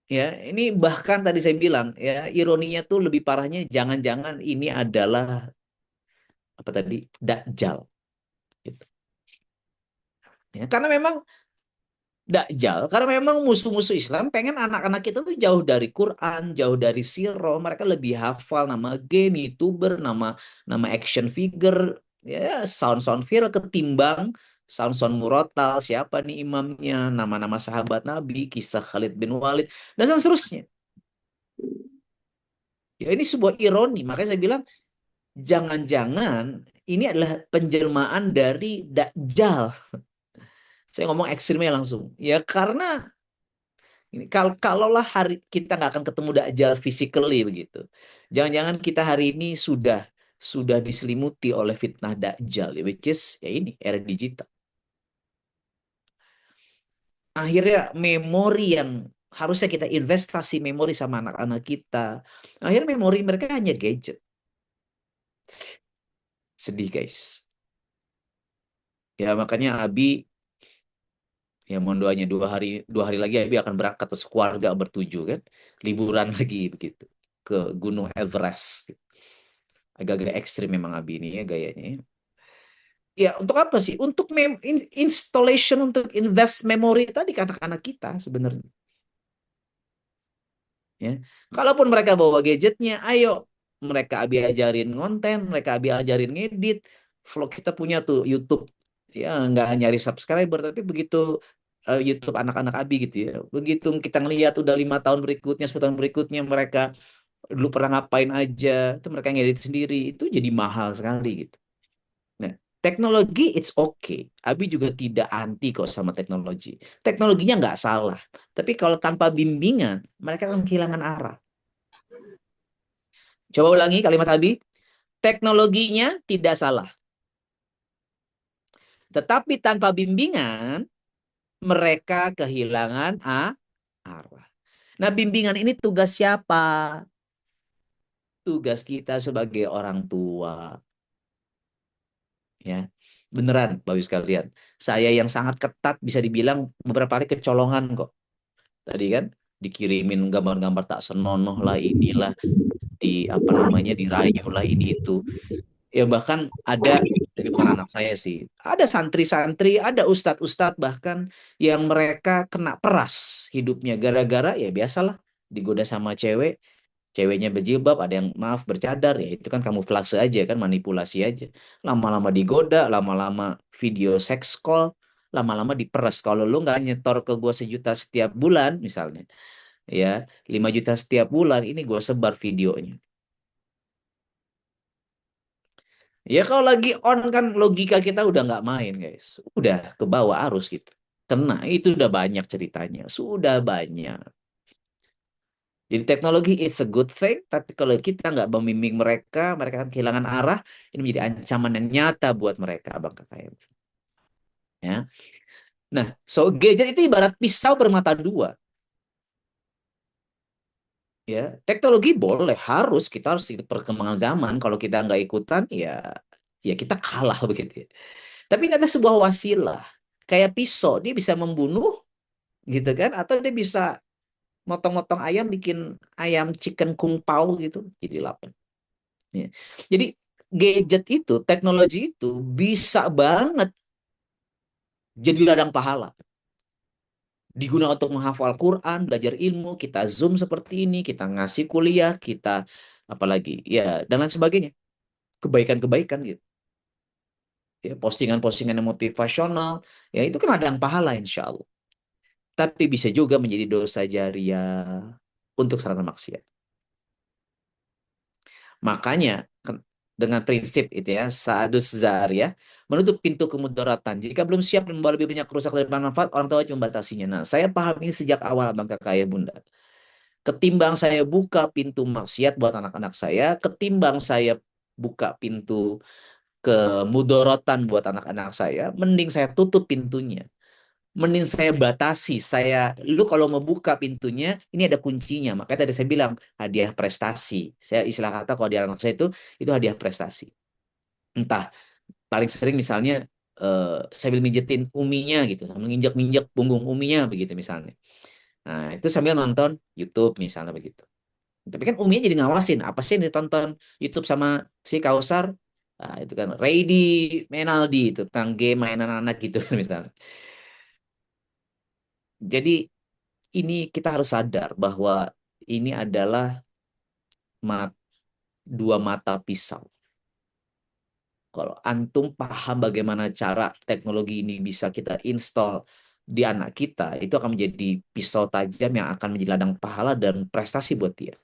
Ya, ini bahkan tadi saya bilang ya, ironinya tuh lebih parahnya jangan-jangan ini adalah apa tadi? Dajjal gitu. Ya, karena memang musuh-musuh Islam pengen anak-anak kita tuh jauh dari Quran, jauh dari siro, mereka lebih hafal nama game, YouTuber, nama nama action figure, ya sound-sound viral ketimbang sound-sound murotal, siapa nih imamnya, nama-nama sahabat Nabi, kisah Khalid bin Walid, dan seterusnya. Ya ini sebuah ironi, makanya saya bilang jangan-jangan ini adalah penjelmaan dari Dajjal. Saya ngomong ekstrimnya langsung. Ya karena ini kalaulah hari kita nggak akan ketemu Dajjal physically begitu. Jangan-jangan kita hari ini sudah diselimuti oleh fitnah Dajjal, which is ya ini era digital. Akhirnya memori yang harusnya kita investasi memori sama anak-anak kita, akhirnya memori mereka hanya gadget. Sedih guys. Ya makanya Abi ya mohon doanya dua hari lagi Abi akan berangkat terus keluarga bertujuh kan liburan lagi begitu ke Gunung Everest. Agak-agak ekstrim memang Abi ini ya gayanya. Ya, ya untuk apa sih? Untuk installation untuk invest memory tadi ke anak-anak kita sebenarnya. Ya, kalaupun mereka bawa gadgetnya, ayo mereka Abi ajarin konten, mereka Abi ajarin ngedit. Vlog kita punya tuh YouTube, ya nggak nyari subscriber, tapi begitu YouTube anak-anak Abi gitu ya. Begitu kita ngelihat udah 5 tahun berikutnya, 10 tahun berikutnya mereka dulu pernah ngapain aja, itu mereka ngedit sendiri, itu jadi mahal sekali gitu. Nah, teknologi it's okay. Abi juga tidak anti kok sama teknologi. Teknologinya nggak salah. Tapi kalau tanpa bimbingan, mereka akan kehilangan arah. Coba ulangi kalimat Abi. Teknologinya tidak salah. Tetapi tanpa bimbingan, mereka kehilangan arah. Nah, bimbingan ini tugas siapa? Tugas kita sebagai orang tua. Ya, beneran, Bapak Ibu sekalian. Saya yang sangat ketat bisa dibilang beberapa hari kecolongan kok. Tadi kan dikirimin gambar-gambar tak senonoh lah inilah di apa namanya dirayu lah ini itu. Ya bahkan ada dari bukan anak saya sih. Ada santri-santri, ada ustadz-ustadz bahkan yang mereka kena peras hidupnya gara-gara ya biasalah digoda sama cewek, ceweknya berjilbab, ada yang maaf bercadar ya itu kan kamuflase aja kan manipulasi aja. Lama-lama digoda, lama-lama video sex call, lama-lama diperas. Kalau lu nggak nyetor ke gua 1 juta setiap bulan misalnya, ya 5 juta setiap bulan ini gua sebar videonya. Ya kalau lagi on kan logika kita udah nggak main guys. Udah ke bawah arus gitu. Kena itu udah banyak ceritanya. Sudah banyak. Jadi teknologi it's a good thing. Tapi kalau kita nggak membimbing mereka, mereka akan kehilangan arah. Ini menjadi ancaman yang nyata buat mereka, Abang Kakak. Ya. Nah, so gadget itu ibarat pisau bermata dua. Ya, teknologi boleh, kita harus ikut perkembangan zaman. Kalau kita nggak ikutan, ya kita kalah begitu ya. Tapi ini ada sebuah wasilah. Kayak pisau, dia bisa membunuh gitu kan. Atau dia bisa motong-motong ayam, bikin ayam chicken kung pao gitu. Jadi lapar. Ya. Jadi gadget itu, teknologi itu bisa banget jadi ladang pahala. Digunakan untuk menghafal Quran, belajar ilmu, kita Zoom seperti ini, kita ngasih kuliah, kita apalagi, ya, dan lain sebagainya. Kebaikan-kebaikan gitu. Ya, postingan-postingan yang motivasional, ya itu kan ladang pahala insya Allah. tapi bisa juga menjadi dosa jariah untuk sarana maksiat. Makanya dengan prinsip itu ya, sa'adus zariyah, menutup pintu kemudaratan. Jika belum siap membawa lebih banyak kerusakan daripada manfaat, orang tua wajib membatasinya. Nah, saya paham ini sejak awal, Bang Kakak ya Bunda. Ketimbang saya buka pintu maksiat buat anak-anak saya, ketimbang saya buka pintu kemudorotan buat anak-anak saya, mending saya tutup pintunya. Mending saya batasi. Lu kalau mau buka pintunya, ini ada kuncinya. Makanya tadi saya bilang hadiah prestasi. Saya istilah kata kalau di anak saya itu hadiah prestasi. Entah paling sering misalnya sambil mijetin uminya gitu, sambil nginjak-nginjak punggung uminya begitu misalnya. Nah, itu sambil nonton YouTube misalnya begitu. Tapi kan Umi jadi ngawasin apa sih yang ditonton YouTube sama si Kausar. Nah, itu kan Ready Menaldi itu tentang game mainan anak gitu kan misalnya. Jadi ini kita harus sadar bahwa ini adalah ma- dua mata pisau. Kalau antum paham bagaimana cara teknologi ini bisa kita install di anak kita, itu akan menjadi pisau tajam yang akan menjadi ladang pahala dan prestasi buat dia.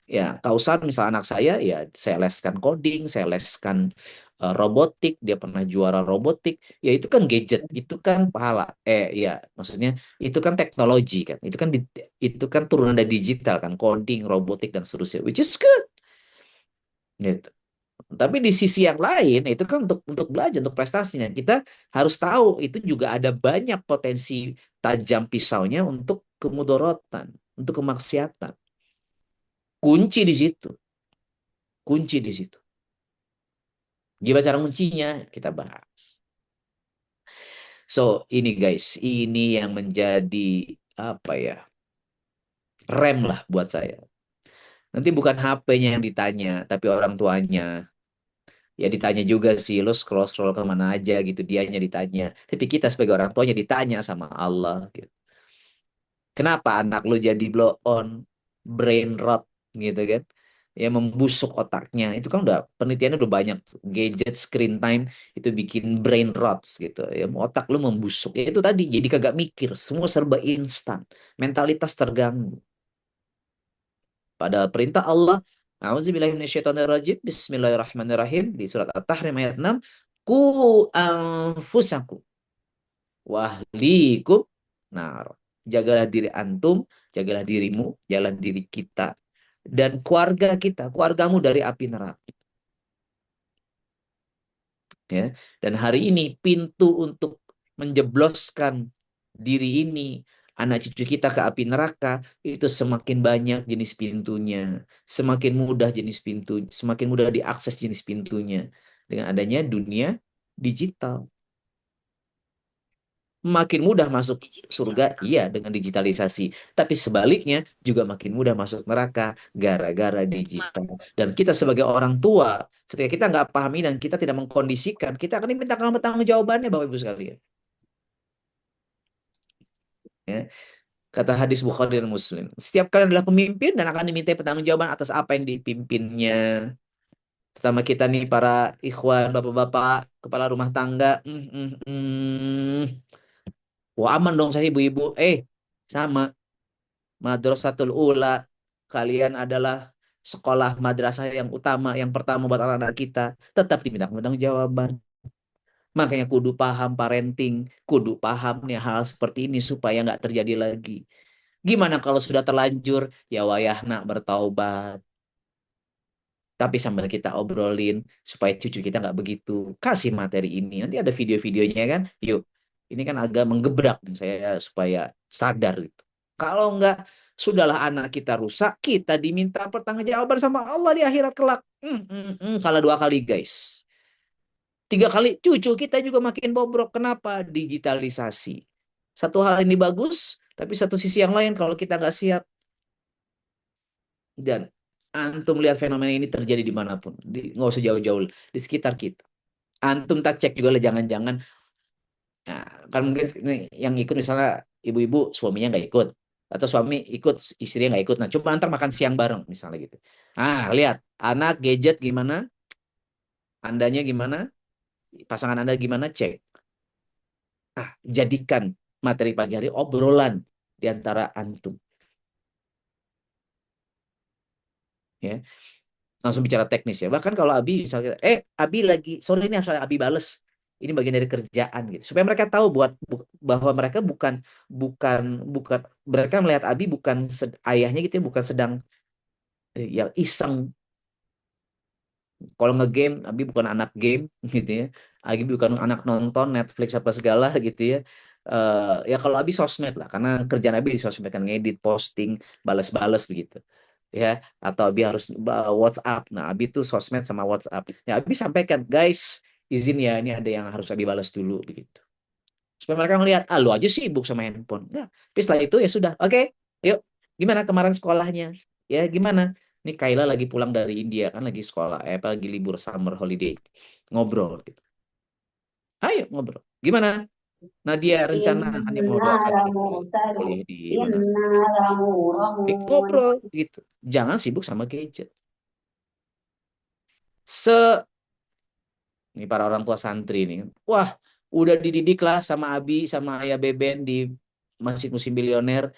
Ya, Kausar misal anak saya leskan coding, saya leskan robotik, dia pernah juara robotik, ya itu kan gadget, itu kan pahala. Ya, maksudnya itu kan teknologi kan, itu kan turunan dari digital kan, coding, robotik dan seterusnya, which is good. Gitu. Tapi di sisi yang lain itu kan untuk belajar, untuk prestasinya kita harus tahu itu juga ada banyak potensi tajam pisaunya untuk kemudorotan, untuk kemaksiatan. Kunci di situ, kunci di situ. Gimana cara kuncinya? Kita bahas. So, ini guys, ini yang menjadi apa ya? Rem lah buat saya. Nanti bukan HP-nya yang ditanya, tapi orang tuanya. Ya ditanya juga sih, lo scroll-scroll kemana aja gitu, dianya ditanya. Tapi kita sebagai orang tuanya ditanya sama Allah. Gitu. Kenapa anak lo jadi blow on, brain rot gitu kan? Ya membusuk otaknya. Itu kan udah penelitiannya udah banyak tuh. Gadget screen time itu bikin brain rot gitu. Ya otak lo membusuk. Ya itu tadi jadi kagak mikir, semua serba instan. Mentalitas terganggu. Pada perintah Allah, A'udzubillahi minasyaitonirrajim. Bismillahirrahmanirrahim di surat At-Tahrim ayat 6. Ku anfusakum wahlikum nar. Jagalah diri antum, jagalah dirimu, jagalah diri kita dan keluarga kita, keluargamu dari api neraka. Ya. Dan hari ini pintu untuk menjebloskan diri ini, anak cucu kita ke api neraka, itu semakin banyak jenis pintunya, semakin mudah jenis pintu, semakin mudah diakses jenis pintunya dengan adanya dunia digital. Makin mudah masuk surga, iya dengan digitalisasi. Tapi sebaliknya juga makin mudah masuk neraka gara-gara digital. Dan kita sebagai orang tua, ketika kita nggak pahami dan kita tidak mengkondisikan, kita akan diminta pertanggung jawabannya Bapak Ibu sekalian. Ya. Kata hadis Bukhari dan Muslim. Setiap kalian adalah pemimpin dan akan diminta pertanggungjawaban atas apa yang dipimpinnya. Terutama kita nih para ikhwan, bapak-bapak, kepala rumah tangga. Wah aman dong saya ibu-ibu. Sama. Madrasatul Ula. Kalian adalah sekolah madrasah yang utama, yang pertama buat anak-anak kita. Tetap diminta pertanggungjawaban. Makanya kudu paham parenting. Kudu paham nih hal seperti ini supaya nggak terjadi lagi. Gimana kalau sudah terlanjur? Ya wayahna bertaubat. Tapi sambil kita obrolin supaya cucu kita nggak begitu. Kasih materi ini. Nanti ada video-videonya kan. Yuk. Ini kan agak menggebrak nih saya supaya sadar gitu. Kalau nggak, sudahlah anak kita rusak, kita diminta pertanggungjawaban sama Allah di akhirat kelak. Kalah dua kali guys. Tiga kali cucu kita juga makin bobrok. Kenapa? Digitalisasi. Satu hal ini bagus, tapi satu sisi yang lain kalau kita nggak siap, dan antum lihat fenomena ini terjadi dimanapun, nggak usah jauh-jauh, di sekitar kita. Antum tak cek juga lah, jangan-jangan, nah, kan mungkin yang ikut misalnya ibu-ibu suaminya nggak ikut, atau suami ikut istrinya nggak ikut. Nah, coba antar makan siang bareng misalnya gitu. Lihat anak gadget gimana, andanya gimana, pasangan anda gimana, cek. Jadikan materi pagi hari obrolan di antara antum, ya. Langsung bicara teknis ya. Bahkan kalau Abi misalnya, Abi lagi, sorry ini harus Abi bales. Ini bagian dari kerjaan gitu. Supaya mereka tahu bahwa mereka bukan bukan bukan mereka melihat Abi bukan ayahnya gitu ya, bukan sedang yang iseng. Kalau ngegame, Abi bukan anak game gitu ya. Abi bukan anak nonton Netflix apa segala gitu ya. Ya kalau Abi sosmed lah, karena kerjaan Abi di sosmed kan ngedit, posting, balas-balas begitu. Ya, atau Abi harus WhatsApp. Nah, Abi tuh sosmed sama WhatsApp. Ya, Abi sampaikan, guys, izin ya, ini ada yang harus Abi balas dulu begitu. Supaya mereka ngelihat, lu aja sibuk sama handphone. Nah, tapi setelah itu ya sudah, oke, yuk, gimana kemarin sekolahnya? Ya, gimana? Ini Kayla lagi pulang dari India kan, lagi sekolah, apa lagi libur summer holiday, ngobrol gitu. Ayo ngobrol. Gimana? Nadia rencana anaknya mau doakan Innalamu gitu, mursalun. kuliah di mana? Innalamu ramun. Ngobrol gitu. Jangan sibuk sama gadget. Se Ini para orang tua santri nih. Wah, udah dididik lah sama Abi, sama Ayah Beben di Masjid Muslim Bilioner.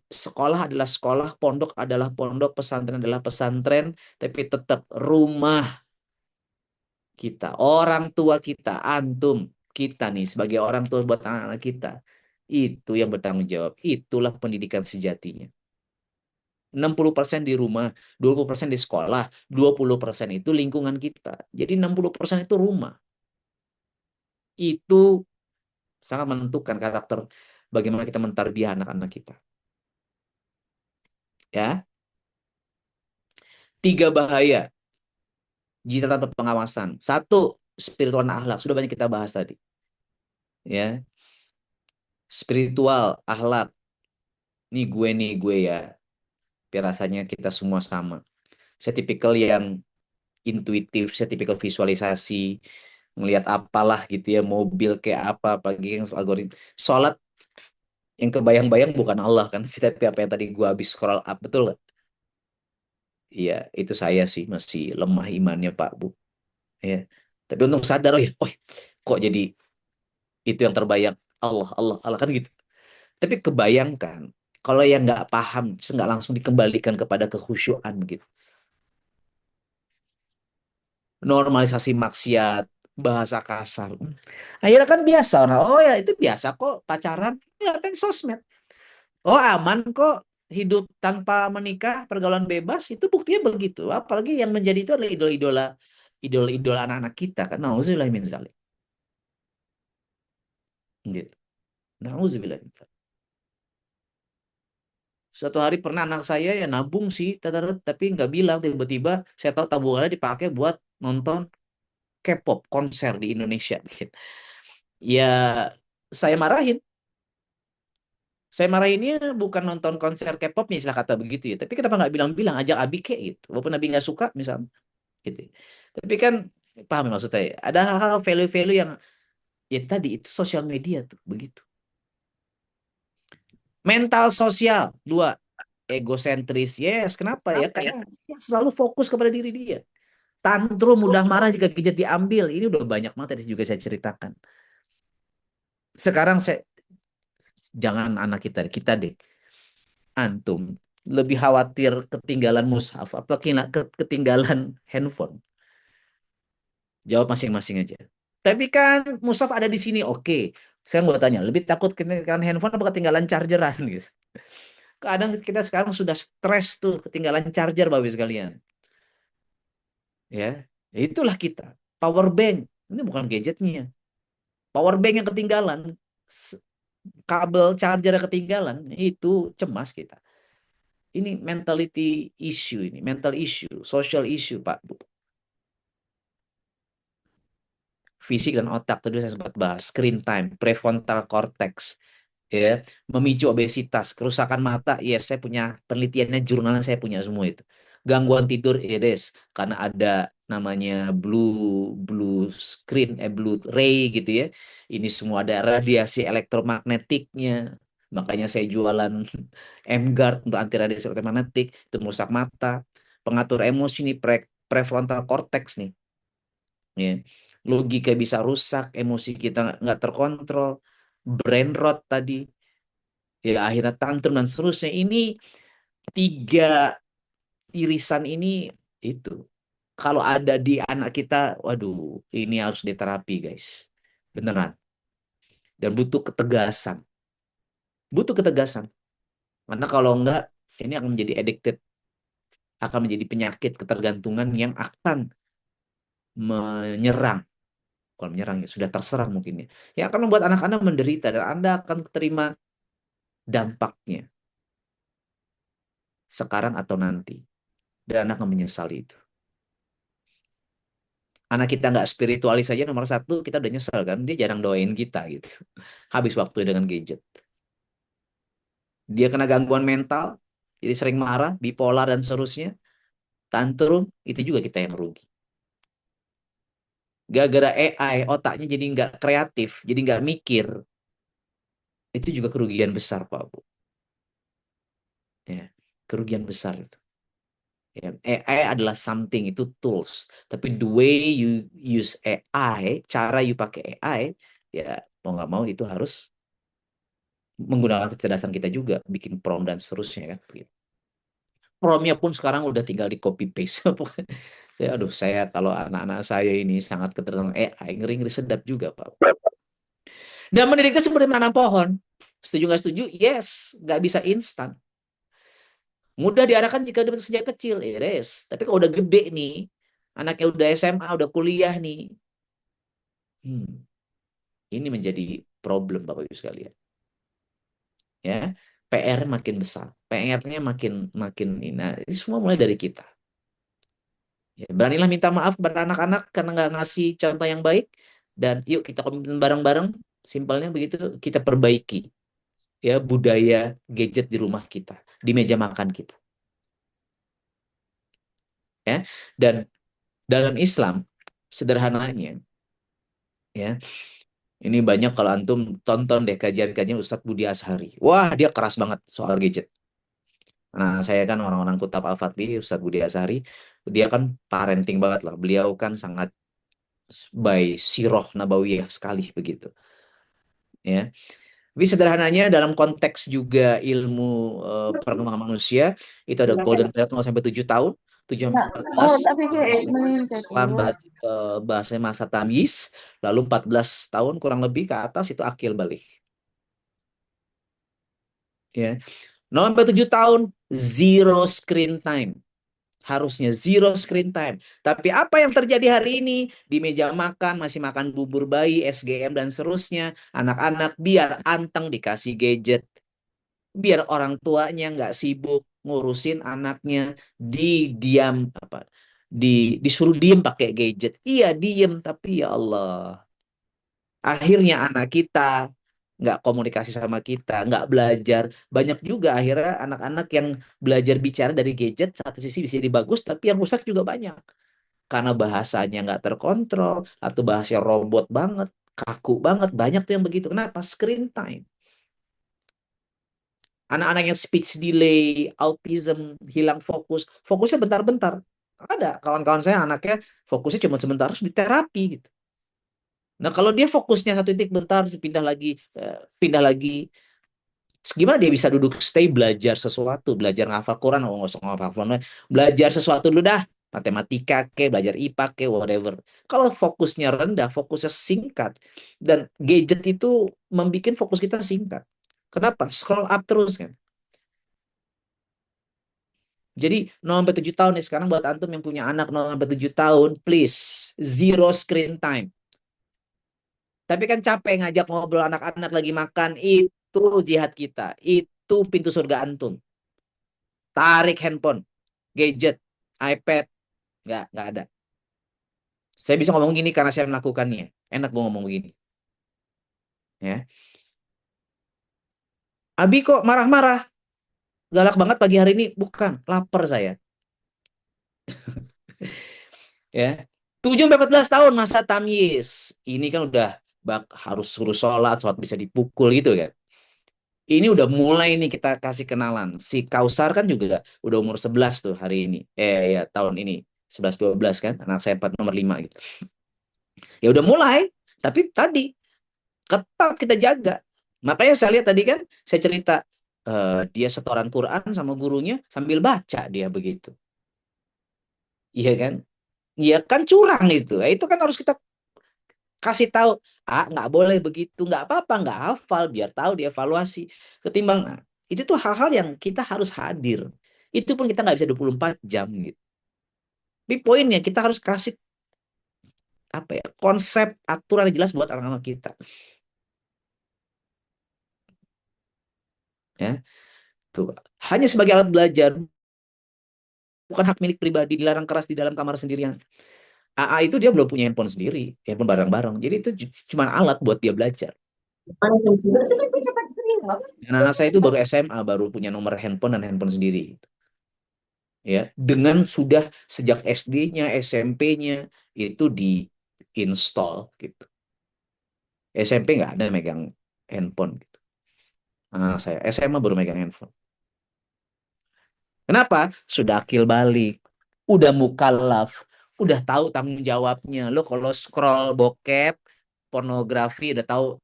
Sekolah adalah sekolah, pondok adalah pondok, pesantren adalah pesantren, tapi tetap rumah kita, orang tua kita, antum, kita nih sebagai orang tua buat anak-anak kita. Itu yang bertanggung jawab. Itulah pendidikan sejatinya. 60% di rumah, 20% di sekolah, 20% itu lingkungan kita. Jadi 60% itu rumah. Itu sangat menentukan karakter bagaimana kita mentarbiah anak-anak kita. Ya, tiga bahaya jika tanpa pengawasan. Satu, spiritual dan akhlak. Sudah banyak kita bahas tadi. Ya, spiritual, akhlak. Nih gue ya. Tapi rasanya kita semua sama. Saya tipikal yang intuitif, saya tipikal visualisasi, ngelihat apalah gitu ya, mobil kayak apa, apalagi yang algoritma. Sholat yang kebayang-bayang bukan Allah kan, tapi apa yang tadi gue habis scroll up, betul nggak? Iya, itu saya sih masih lemah imannya Pak Bu. Ya. Tapi untung sadar, oh ya, oh, kok jadi itu yang terbayang, Allah, Allah, Allah kan gitu. Tapi kebayangkan, kalau yang nggak paham, terus nggak langsung dikembalikan kepada kekhusyuan begitu. Normalisasi maksiat, bahasa kasar. Akhirnya kan biasa orang, oh ya itu biasa kok pacaran, ya kan sosmed. Oh aman kok hidup tanpa menikah, pergaulan bebas, itu buktinya begitu. Apalagi yang menjadi itu adalah idola-idola anak-anak kita kan. Nauzubillah min dzalik. Gitu. Nauzubillah min dzalik. Suatu hari pernah anak saya ya nabung sih, tapi nggak bilang, tiba-tiba saya tahu tabungannya dipakai buat nonton K-pop konser di Indonesia. Gitu. Ya saya marahin. Saya marahinnya bukan nonton konser K-pop nih, istilah kata begitu ya. Tapi kenapa nggak bilang-bilang, ajak Abi ke gitu. Walaupun Abi nggak suka misalnya. Gitu. Tapi kan paham ya maksud saya. Ada hal-hal value-value yang ya tadi itu sosial media tuh begitu. Mental sosial dua, egosentris. Yes, kenapa ya? Karena dia selalu fokus kepada diri dia. Tantrum mudah marah jika gadget diambil. Ini udah banyak banget tadi juga saya ceritakan. Sekarang saya jangan anak kita deh. Antum lebih khawatir ketinggalan mushaf apa ketinggalan handphone? Jawab masing-masing aja. Tapi kan mushaf ada di sini. Oke. Sekarang gue tanya, lebih takut ketinggalan handphone apa ketinggalan chargeran gitu. Kadang kita sekarang sudah stres tuh ketinggalan charger Bapak sekalian. Ya, ya itulah kita. Power bank. Ini bukan gadgetnya. Power bank yang ketinggalan. S- Kabel charger yang ketinggalan. Itu cemas kita. Ini mentality issue ini. Mental issue. Social issue Pak. Bu. Fisik dan otak. Tadi saya sempat bahas. Screen time. Prefrontal cortex. Ya, memicu obesitas, kerusakan mata. Yes, saya punya penelitiannya, jurnalnya saya punya semua itu. Gangguan tidur, yes, karena ada namanya blue screen, blue ray gitu ya. Ini semua ada radiasi elektromagnetiknya. Makanya saya jualan M-Guard untuk anti radiasi elektromagnetik, itu merusak mata. Pengatur emosi nih, prefrontal cortex nih. Ya. logika bisa rusak, emosi kita nggak terkontrol, brain rot tadi, ya akhirnya tantrum dan seterusnya. Ini tiga irisan ini itu. Kalau ada di anak kita, waduh, ini harus diterapi, guys. Beneran. Dan butuh ketegasan. Butuh ketegasan. Karena kalau enggak, ini akan menjadi addicted, akan menjadi penyakit ketergantungan yang akan menyerang. Kalau menyerang ya sudah terserang mungkin ya. Yang akan membuat anak-anak menderita dan Anda akan terima dampaknya sekarang atau nanti. Dan Anda akan menyesali itu. Anak kita nggak spiritualis saja nomor satu, kita udah nyesel kan. Dia jarang doain kita gitu. Habis waktu dengan gadget. Dia kena gangguan mental, jadi sering marah, bipolar dan seterusnya. Tantrum, itu juga kita yang rugi. Gara-gara AI, otaknya jadi nggak kreatif, jadi nggak mikir. Itu juga kerugian besar, Pak Bu. Ya, kerugian besar itu. Ya, AI adalah something, itu tools. Tapi the way you use AI, cara you pakai AI, ya mau nggak mau itu harus menggunakan kecerdasan kita juga, bikin prompt dan seterusnya kan. Gitu. Promptnya pun sekarang udah tinggal di copy paste. Aduh, saya kalau anak-anak saya ini sangat ketergantungan AI, ngeri-ngeri sedap juga, Pak. Dan mendidik itu seperti menanam pohon. Setuju nggak setuju? Yes, nggak bisa instan. Mudah diarahkan jika udah sejak kecil, yes. Tapi kalau udah gede nih, anaknya udah SMA, udah kuliah nih, hmm, ini menjadi problem Bapak Ibu sekalian. Ya, PR makin besar, PR-nya makin makin ini. Nah, ini semua mulai dari kita. Ya, beranilah minta maaf kepada anak-anak karena nggak ngasih contoh yang baik, dan yuk kita komitmen bareng-bareng. Simpelnya begitu, kita perbaiki ya budaya gadget di rumah kita, di meja makan kita. Ya, dan dalam Islam sederhananya, ya ini banyak kalau antum tonton deh kajian-kajian Ustadz Budi Ashari. Wah, dia keras banget soal gadget. Nah, saya kan orang-orang Kutab Al-Fatih, Ustadz Budi Ashari, dia kan parenting banget lah. Beliau kan sangat by siroh nabawiyah sekali begitu. Ya, tapi sederhananya dalam konteks juga ilmu perkembangan manusia, itu ada golden period 0 sampai 7 tahun, 7 sampai Nggak, 14 tapi kayak Islam mencekur. bahasa masa tamyiz, lalu 14 tahun kurang lebih ke atas itu akil balik. Ya. 0 sampai 7 tahun zero screen time. Harusnya zero screen time. Tapi apa yang terjadi hari ini? Di meja makan, masih makan bubur bayi, SGM, dan seterusnya. Anak-anak biar anteng dikasih gadget. Biar orang tuanya nggak sibuk ngurusin anaknya. Diam apa? Disuruh diem pakai gadget. Iya diem, tapi ya Allah. Akhirnya anak kita nggak komunikasi sama kita, nggak belajar. Banyak juga akhirnya anak-anak yang belajar bicara dari gadget, satu sisi bisa jadi bagus, tapi yang rusak juga banyak. Karena bahasanya nggak terkontrol, atau bahasa robot banget, kaku banget. Banyak tuh yang begitu. Kenapa? Screen time. Anak-anak yang speech delay, autism, hilang fokus. Fokusnya bentar-bentar. Ada kawan-kawan saya anaknya fokusnya cuma sebentar, harus diterapi gitu. Nah, kalau dia fokusnya satu titik bentar, pindah lagi, gimana dia bisa duduk stay belajar sesuatu, belajar ngafal Quran, oh nggak usah ngafal Quran, belajar sesuatu dulu dah, matematika ke, belajar IPA ke, whatever. Kalau fokusnya rendah, fokusnya singkat, dan gadget itu membuat fokus kita singkat. Kenapa? Scroll up terus kan. Jadi 0 sampai 7 tahun nih sekarang buat antum yang punya anak 0 sampai 7 tahun, please zero screen time. Tapi kan capek ngajak ngobrol anak-anak lagi makan, itu jihad kita. Itu pintu surga antum. Tarik handphone, gadget, iPad, nggak ada. Saya bisa ngomong gini karena saya melakukannya. Enak gue ngomong begini. Ya. Abi kok marah-marah? Galak banget pagi hari ini? Bukan, lapar saya. Ya. 7 sampai 14 tahun masa tamyiz. Ini kan udah harus suruh sholat, sholat bisa dipukul gitu kan. Ini udah mulai nih kita kasih kenalan. Si Kausar kan juga udah umur 11 tuh hari ini. Ya tahun ini. 11 12 kan. Anak saya 4 nomor 5 gitu. Ya udah mulai, tapi tadi ketat kita jaga. Makanya saya lihat tadi kan, saya cerita dia setoran Quran sama gurunya sambil baca dia begitu. Iya kan? Iya kan curang itu. Itu kan harus kita kasih tahu, nggak boleh begitu, nggak apa-apa, nggak hafal, biar tahu dievaluasi. Ketimbang, itu tuh hal-hal yang kita harus hadir. Itu pun kita nggak bisa 24 jam gitu. Tapi poinnya kita harus kasih apa ya, konsep aturan yang jelas buat anak-anak kita. Ya, tuh. Hanya sebagai alat belajar, bukan hak milik pribadi, dilarang keras di dalam kamar sendirian. AA itu dia belum punya handphone sendiri, handphone bareng-bareng. Jadi itu cuma alat buat dia belajar. Dan anak saya itu baru SMA, baru punya nomor handphone dan handphone sendiri. Ya, dengan sudah sejak SD-nya, SMP-nya itu di-install gitu. SMP nggak ada megang handphone gitu. Anak saya SMA baru megang handphone. Kenapa? Sudah akil balik, udah mukallaf, udah tahu tanggung jawabnya. Lo kalau scroll bokep, pornografi, udah tahu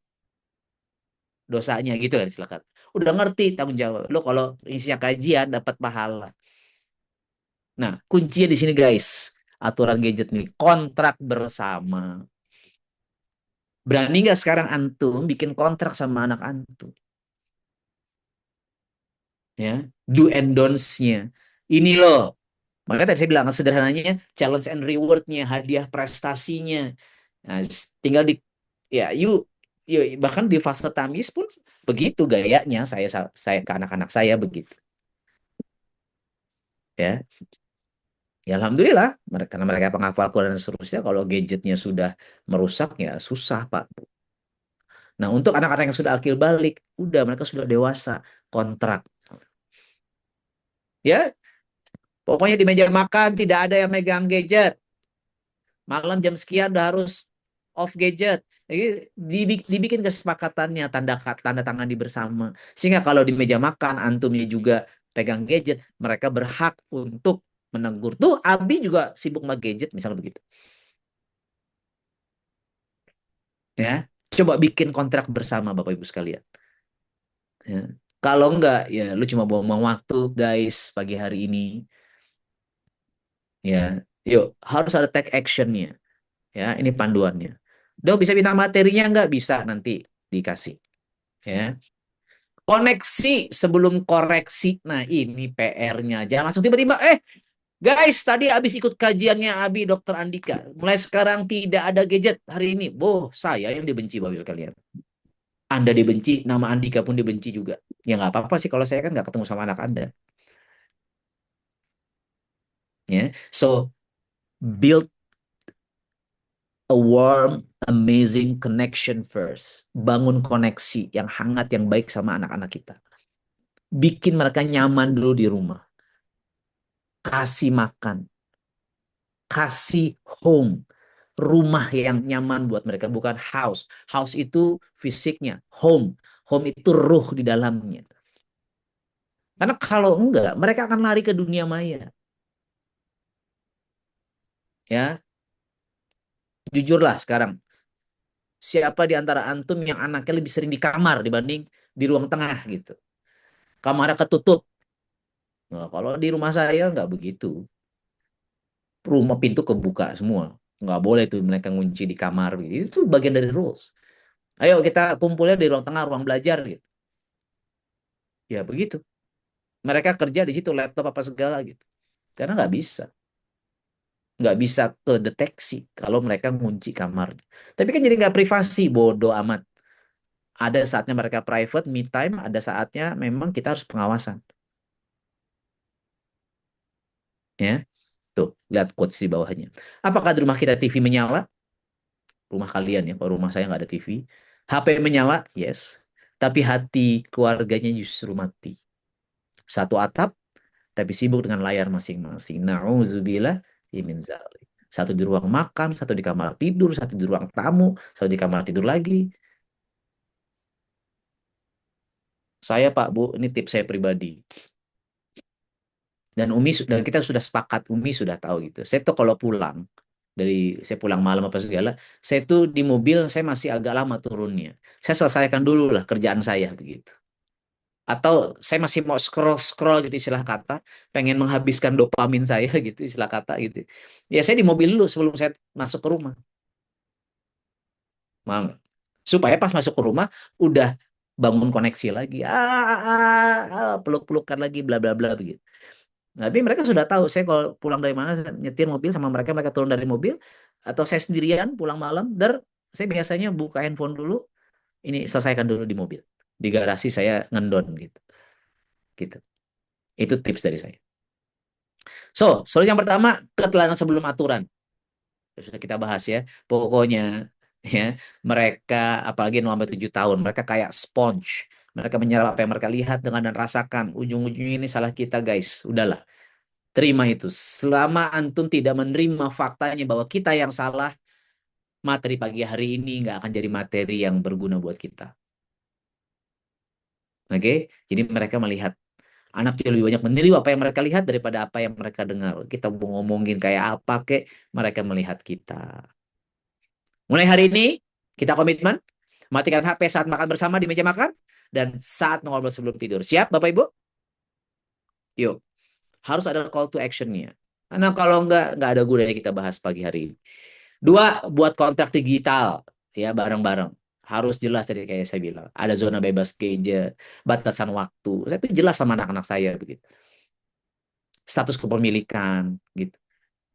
dosanya gitu kan silakan. Udah ngerti tanggung jawab. Lo kalau isinya kajian dapat pahala. Nah, kuncinya di sini guys. Aturan gadget nih, kontrak bersama. Berani nggak sekarang antum bikin kontrak sama anak antum? Ya, do and don'ts-nya. Ini loh. Makanya tadi saya bilang sederhananya challenge and reward-nya, hadiah prestasinya. Nah, tinggal di ya you bahkan di fase tamis pun begitu gayanya saya ke anak-anak saya begitu. Ya. Ya alhamdulillah, karena mereka penghafal Quran dan seterusnya, kalau gadgetnya sudah merusak ya susah Pak. Nah untuk anak-anak yang sudah akil balik, udah mereka sudah dewasa, kontrak. Ya, pokoknya di meja makan tidak ada yang megang gadget. Malam jam sekian udah harus off gadget. Jadi dibikin kesepakatannya, tanda tangan di bersama. Sehingga kalau di meja makan antumnya juga pegang gadget, mereka berhak untuk menegur. Tuh Abi juga sibuk sama gadget, misalnya begitu. Ya, coba bikin kontrak bersama Bapak Ibu sekalian. Ya. Kalau enggak, ya lu cuma buang-buang waktu, guys, pagi hari ini. Ya, yuk harus ada take actionnya. Ya, ini panduannya. Dok, bisa minta materinya enggak? Bisa nanti dikasih. Ya, koneksi sebelum koreksi. Nah, ini PR-nya. Jangan langsung tiba-tiba, guys, tadi habis ikut kajiannya Abi Dokter Andika. Mulai sekarang tidak ada gadget hari ini. Boh, saya yang dibenci Bapak Ibu sekalian. Anda dibenci, nama Andika pun dibenci juga. Ya nggak apa-apa sih kalau saya kan nggak ketemu sama anak Anda. Ya, so build a warm, amazing connection first. Bangun koneksi yang hangat, yang baik sama anak-anak kita. Bikin mereka nyaman dulu di rumah. Kasih makan, kasih home, rumah yang nyaman buat mereka, bukan house. House itu fisiknya, home itu ruh di dalamnya. Karena kalau enggak, mereka akan lari ke dunia maya. Ya, jujurlah sekarang, siapa di antara antum yang anaknya lebih sering di kamar dibanding di ruang tengah gitu? Kamarnya ketutup. Nah, kalau di rumah saya nggak begitu. Rumah pintu kebuka semua. Nggak boleh tuh mereka ngunci di kamar. Gitu. Itu bagian dari rules. Ayo kita kumpulnya di ruang tengah, ruang belajar gitu. Ya begitu. Mereka kerja di situ, laptop apa segala gitu. Karena nggak bisa. Nggak bisa kedeteksi kalau mereka ngunci kamar. Tapi kan jadi nggak privasi, bodoh amat. Ada saatnya mereka private, me time, ada saatnya memang kita harus pengawasan. Ya, tuh, lihat quotes di bawahnya. Apakah di rumah kita TV menyala? Rumah kalian ya, kalau rumah saya nggak ada TV. HP menyala? Yes. Tapi hati keluarganya justru mati. Satu atap, tapi sibuk dengan layar masing-masing. Nauzubillah min zalik. Satu di ruang makan, satu di kamar tidur, satu di ruang tamu, satu di kamar tidur lagi. Saya Pak Bu, ini tips saya pribadi. Dan kita sudah sepakat, Umi sudah tahu gitu. Saya tuh kalau pulang, dari saya pulang malam apa segala, saya tuh di mobil saya masih agak lama turunnya. Saya selesaikan dulu lah kerjaan saya begitu. Atau saya masih mau scroll-scroll gitu istilah kata, pengen menghabiskan dopamin saya gitu istilah kata gitu. Ya saya di mobil dulu sebelum saya masuk ke rumah. Paham nggak? Supaya pas masuk ke rumah udah bangun koneksi lagi. Peluk-pelukan lagi bla bla bla begitu. Nah, tapi mereka sudah tahu saya kalau pulang dari mana saya nyetir mobil sama mereka, mereka turun dari mobil atau saya sendirian pulang malam, saya biasanya buka handphone dulu, ini selesaikan dulu di mobil. Di garasi saya ngendon gitu. Gitu. Itu tips dari saya. So, solusi yang pertama, keteladanan sebelum aturan. Sudah kita bahas ya. Pokoknya ya, mereka apalagi 0 sampai 7 tahun, mereka kayak sponge. Mereka menyerap apa yang mereka lihat dengan dan rasakan. Ujung-ujungnya ini salah kita, guys. Udahlah, terima itu. Selama antum tidak menerima faktanya bahwa kita yang salah, materi pagi hari ini nggak akan jadi materi yang berguna buat kita. Oke? Jadi mereka melihat anak itu lebih banyak meniru apa yang mereka lihat daripada apa yang mereka dengar. Kita mau ngomongin kayak apa kek, mereka melihat kita. Mulai hari ini, kita komitmen matikan HP saat makan bersama di meja makan dan saat mengobrol sebelum tidur. Siap, Bapak Ibu? Yuk, harus ada call to action-nya. Karena kalau nggak ada gunanya kita bahas pagi hari ini. Dua, buat kontrak digital ya bareng-bareng. Harus jelas tadi kayak saya bilang. Ada zona bebas gadget, batasan waktu. Saya itu jelas sama anak-anak saya begitu. Status kepemilikan gitu.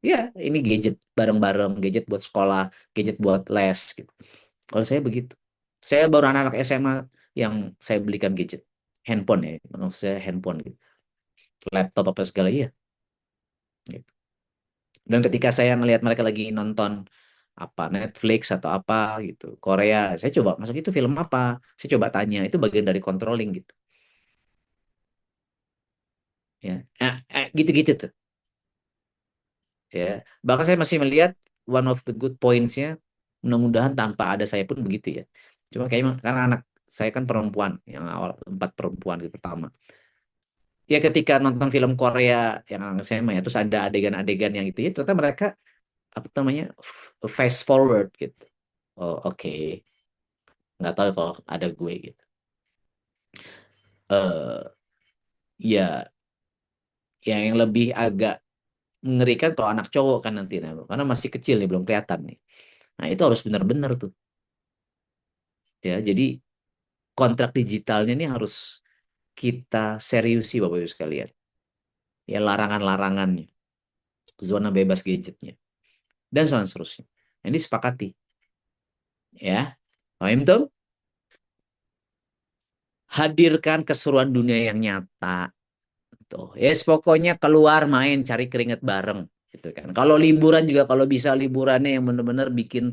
Ya, ini gadget bareng-bareng, gadget buat sekolah, gadget buat les gitu. Kalau saya begitu. Saya baru anak-anak SMA yang saya belikan gadget. Handphone ya, maksud saya handphone gitu. Laptop apa segala iya. Gitu. Dan ketika saya ngelihat mereka lagi nonton apa Netflix atau apa gitu, Korea, saya coba masuk itu film apa? Saya coba tanya, itu bagian dari controlling gitu. Ya, gitu-gitu tuh. Ya, bahkan saya masih melihat one of the good points-nya, mudah-mudahan tanpa ada saya pun begitu ya. Cuma kayaknya karena anak saya kan perempuan, yang awal empat perempuan gitu pertama. Ya ketika nonton film Korea yang anak saya ya, terus ada adegan-adegan yang itu ya, ternyata mereka apa namanya fast forward gitu. Oh oke, nggak tahu kalau ada gue gitu. eh Ya, yang lebih agak mengerikan kalau anak cowok kan nanti, nah, karena masih kecil nih belum kelihatan nih. Nah itu harus benar-benar tuh ya. Jadi kontrak digitalnya ini harus kita seriusi Bapak Ibu sekalian. Ya larangan-larangannya, zona bebas gadgetnya, dan seterusnya. Nah, ini sepakati ya. Paham tuh? Hadirkan keseruan dunia yang nyata. Tuh, yes, pokoknya keluar main cari keringat bareng gitu kan. Kalau liburan juga kalau bisa liburannya yang benar-benar bikin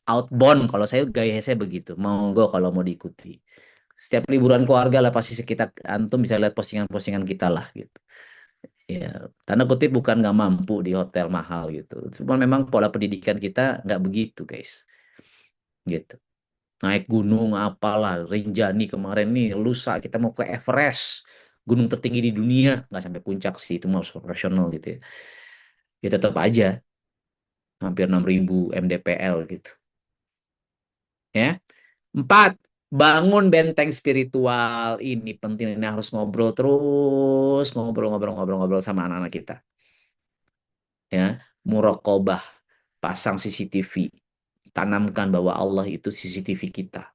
outbound. Kalau saya gaya saya begitu. Monggo kalau mau diikuti. Setiap liburan keluarga lah pasti sekitar antum bisa lihat postingan-postingan kita lah gitu. Ya, tanda kutip bukan nggak mampu di hotel mahal gitu. Cuma memang pola pendidikan kita nggak begitu, guys. Gitu. Naik gunung apalah, Rinjani kemarin nih, lusa kita mau ke Everest, gunung tertinggi di dunia, nggak sampai puncak sih, itu mau rasional gitu ya. Ya tetap aja, hampir 6.000 mdpl gitu. Ya. Empat, bangun benteng spiritual. Ini penting, ini harus ngobrol terus, ngobrol sama anak-anak kita. Ya, muraqabah, pasang CCTV, tanamkan bahwa Allah itu CCTV kita.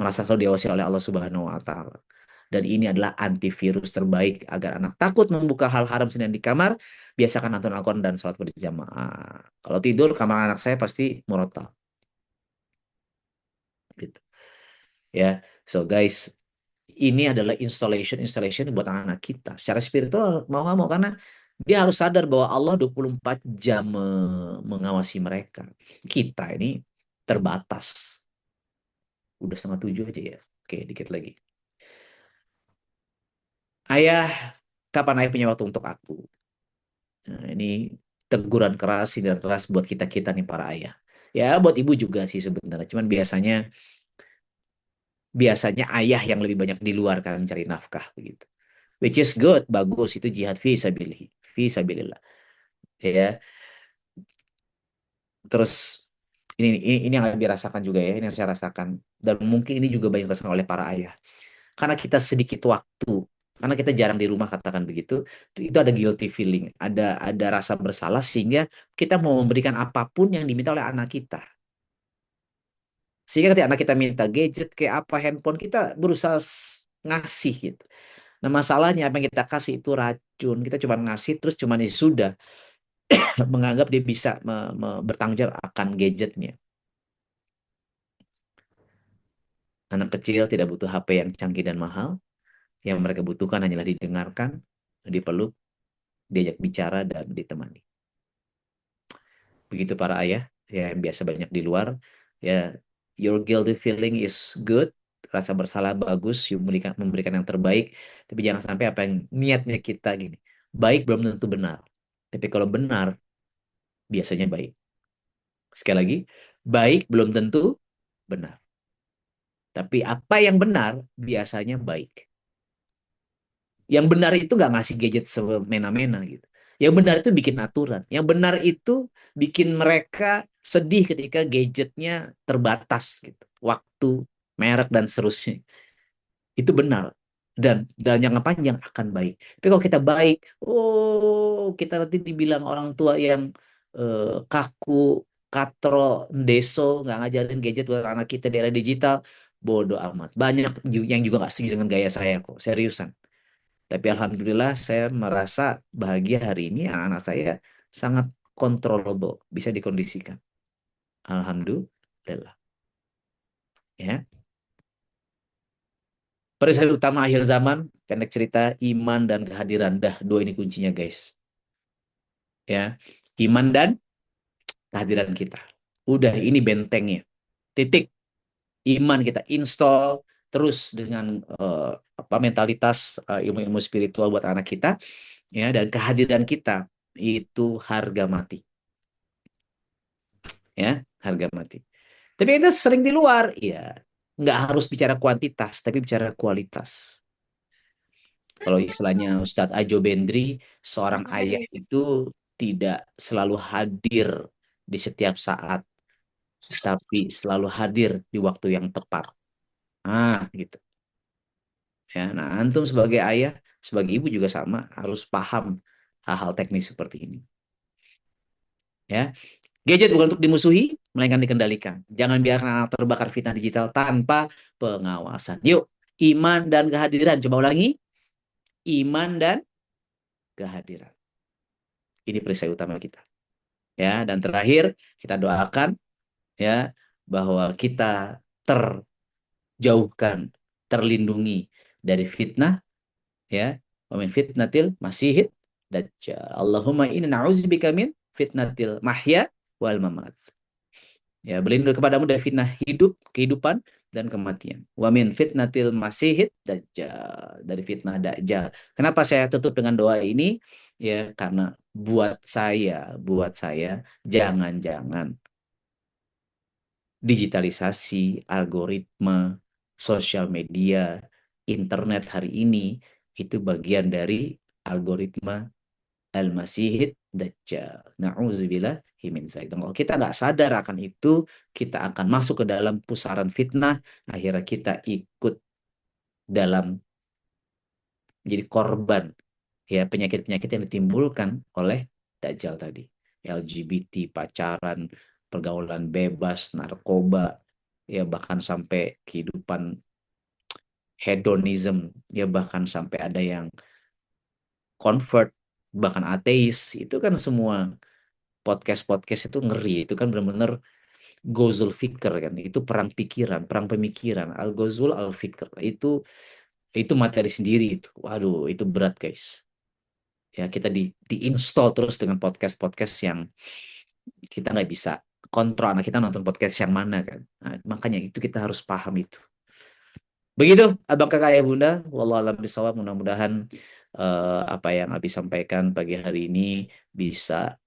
Merasa selalu diawasi oleh Allah Subhanahu wa taala. Dan ini adalah antivirus terbaik agar anak takut membuka hal haram sendirian di kamar. Biasakan nonton Al-Quran dan sholat berjamaah. Kalau tidur, kamar anak saya pasti murotal. Gitu. Ya, so guys, ini adalah installation buat anak-anak kita. Secara spiritual mau nggak mau karena dia harus sadar bahwa Allah 24 jam mengawasi mereka. Kita ini terbatas. Udah 6:30 aja ya. Oke, dikit lagi. Ayah, kapan ayah punya waktu untuk aku? Nah, ini teguran keras, sindiran keras buat kita-kita nih para ayah. Ya, buat ibu juga sih sebenarnya. Cuman biasanya biasanya ayah yang lebih banyak di luar kan mencari nafkah begitu. Which is good, bagus itu jihad fi sabilillah. Ya, Terus ini yang dirasakan juga ya, ini yang saya rasakan dan mungkin ini juga banyak dirasakan oleh para ayah. Karena kita sedikit waktu, karena kita jarang di rumah katakan begitu, itu ada guilty feeling, ada rasa bersalah sehingga kita mau memberikan apapun yang diminta oleh anak kita. Sehingga ketika anak kita minta gadget kayak apa handphone kita berusaha ngasih gitu. Nah, masalahnya apa yang kita kasih itu racun. Kita cuma ngasih terus cuma ya sudah menganggap dia bisa bertanggung jawab akan gadgetnya. Anak kecil tidak butuh HP yang canggih dan mahal. Yang mereka butuhkan hanyalah didengarkan, dipeluk, diajak bicara, dan ditemani. Begitu para ayah, ya yang biasa banyak di luar, ya your guilty feeling is good, rasa bersalah bagus, you memberikan yang terbaik, tapi jangan sampai apa yang niatnya kita gini, baik belum tentu benar. Tapi kalau benar, biasanya baik. Sekali lagi, baik belum tentu benar. Tapi apa yang benar, biasanya baik. Yang benar itu nggak ngasih gadget semena-mena gitu. Yang benar itu bikin aturan. Yang benar itu bikin mereka sedih ketika gadgetnya terbatas gitu. Waktu, merek dan seterusnya. Itu benar. Dan jangka panjang akan baik. Tapi kalau kita baik, oh kita nanti dibilang orang tua yang kaku, katro, deso, nggak ngajarin gadget buat anak kita di era digital, bodoh amat. Banyak yang juga nggak setuju dengan gaya saya kok, seriusan. Tapi alhamdulillah saya merasa bahagia hari ini anak-anak saya sangat controllable, bisa dikondisikan. Alhamdulillah. Ya. Perisai utama akhir zaman, pendek cerita, iman dan kehadiran. Dah, dua ini kuncinya guys. Ya, iman dan kehadiran kita. Udah, ini bentengnya. Titik. Iman kita install terus dengan apa mentalitas ilmu-ilmu spiritual buat anak kita, ya, dan kehadiran kita itu harga mati, ya, harga mati. Tapi itu sering di luar, ya, nggak harus bicara kuantitas, tapi bicara kualitas. Kalau istilahnya Ustadz Ajo Bendri, seorang ayah itu tidak selalu hadir di setiap saat, tapi selalu hadir di waktu yang tepat. Gitu. Ya, nah, antum sebagai ayah, sebagai ibu juga sama, harus paham hal-hal teknis seperti ini. Ya, gadget bukan untuk dimusuhi, melainkan dikendalikan. Jangan biarkan anak terbakar fitnah digital tanpa pengawasan. Yuk, iman dan kehadiran. Coba ulangi, iman dan kehadiran. Ini perisai utama kita. Ya, dan terakhir kita doakan ya bahwa kita terjauhkan, terlindungi dari fitnah, ya. Wa min fitnatil masihid dajjal. Allahumma inna na'udzubika min fitnatil mahya wal mamat. Ya, berlindung kepadamu dari fitnah hidup, kehidupan, dan kematian. Wa min fitnatil masihid dajjal. Dari fitnah dajjal. Kenapa saya tutup dengan doa ini? Ya, karena buat saya, jangan-jangan digitalisasi, algoritma, sosial media, internet hari ini, itu bagian dari algoritma Al-Masihid Dajjal. Na'udzubillah min dzalik. Dan kalau kita nggak sadar akan itu, kita akan masuk ke dalam pusaran fitnah. Akhirnya kita ikut dalam jadi korban ya penyakit-penyakit yang ditimbulkan oleh Dajjal tadi. LGBT, pacaran, pergaulan bebas, narkoba, ya bahkan sampai kehidupan hedonism, ya bahkan sampai ada yang convert, bahkan ateis. Itu kan semua podcast-podcast itu ngeri. Itu kan benar-benar Gozul Fikr kan. Itu perang pikiran, perang pemikiran. Al-Gozul Al-Fikr. Itu materi sendiri itu. Waduh, itu berat guys. Ya, kita diinstall terus dengan podcast-podcast yang kita nggak bisa kontrol anak kita nonton podcast yang mana kan. Nah, makanya itu kita harus paham itu. Begitu, abang kakak ayah bunda. Wallahu a'lam bishawab. Mudah-mudahan apa yang Abi sampaikan pagi hari ini bisa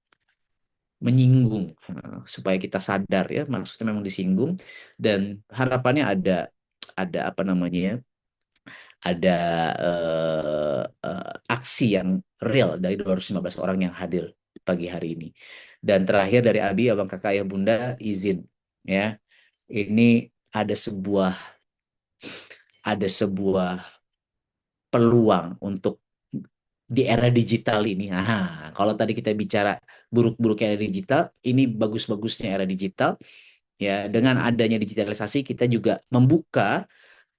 menyinggung supaya kita sadar ya maksudnya memang disinggung dan harapannya ada apa namanya ya ada aksi yang real dari 215 orang yang hadir pagi hari ini Dan terakhir dari Abi, abang kakak ayah bunda, izin ya. Ini ada sebuah ada sebuah peluang untuk di era digital ini. Nah, kalau tadi kita bicara buruk-buruknya era digital, ini bagus-bagusnya era digital. Ya, dengan adanya digitalisasi kita juga membuka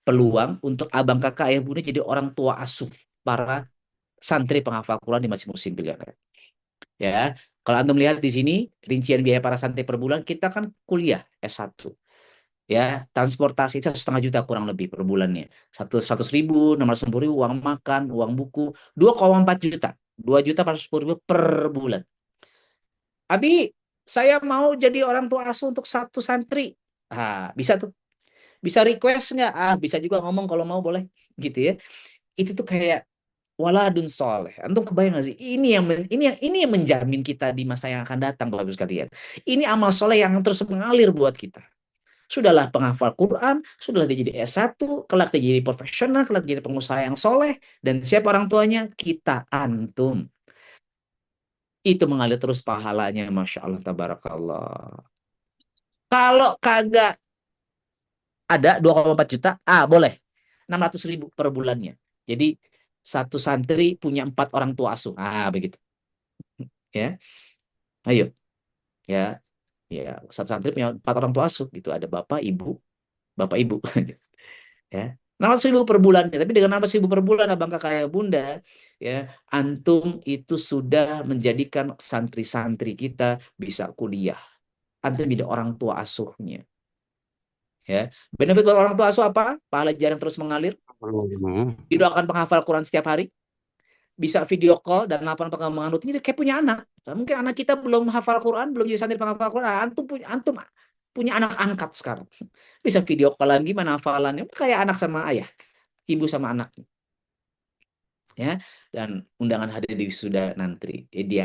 peluang untuk abang kakak ayah bunda jadi orang tua asuh para santri penghafal Quran di masing musim pilihan. Ya, kalau Anda melihat di sini rincian biaya para santri per bulan, kita kan kuliah S1. Ya, transportasi itu 1,5 juta kurang lebih per bulannya. 100.000, 650.000 uang makan, uang buku, 2,4 juta. 2.410.000 per bulan. Abi, saya mau jadi orang tua asuh untuk satu santri. Ah, bisa tuh. Bisa request nggak? Ah, bisa juga ngomong kalau mau boleh. Gitu ya. Itu tuh kayak waladun soleh. Antum kebayang nggak sih? Ini yang menjamin kita di masa yang akan datang, Bapak Ibu sekalian. Ini amal soleh yang terus mengalir buat kita. Sudahlah penghafal Quran, sudahlah dia jadi S1, kelak dia jadi profesional, kelak dia jadi pengusaha yang soleh, dan siapa orang tuanya? Kita, antum. Itu mengalir terus pahalanya, Masya Allah, tabarakallah. Kalau kagak ada 2,4 juta, boleh. 600.000 per bulannya. Jadi satu santri punya 4 orang tua asuh. Begitu. Ya, ayo. Ya, ya. Satu santri punya 4 orang tua asuh. Gitu. Ada bapak, ibu. Ya, 600.000 per bulan. Tapi dengan 600.000 per bulan, abang kakak ya bunda, ya, antum itu sudah menjadikan santri-santri kita bisa kuliah. Antum jadi orang tua asuhnya. Ya, benefit buat orang tua asuh apa? Pahala jarang terus mengalir. Hmm. Didoakan penghafal Quran setiap hari. Bisa video call dan laporan perkembangan rutin. Jadi kayak punya anak. Mungkin anak kita belum hafal Quran, belum jadi santri penghafal Quran. Antum punya anak angkat sekarang. Bisa video callan gimana hafalannya? Kayak anak sama ayah, ibu sama anak. Ya, dan undangan hadir di wisuda nanti, di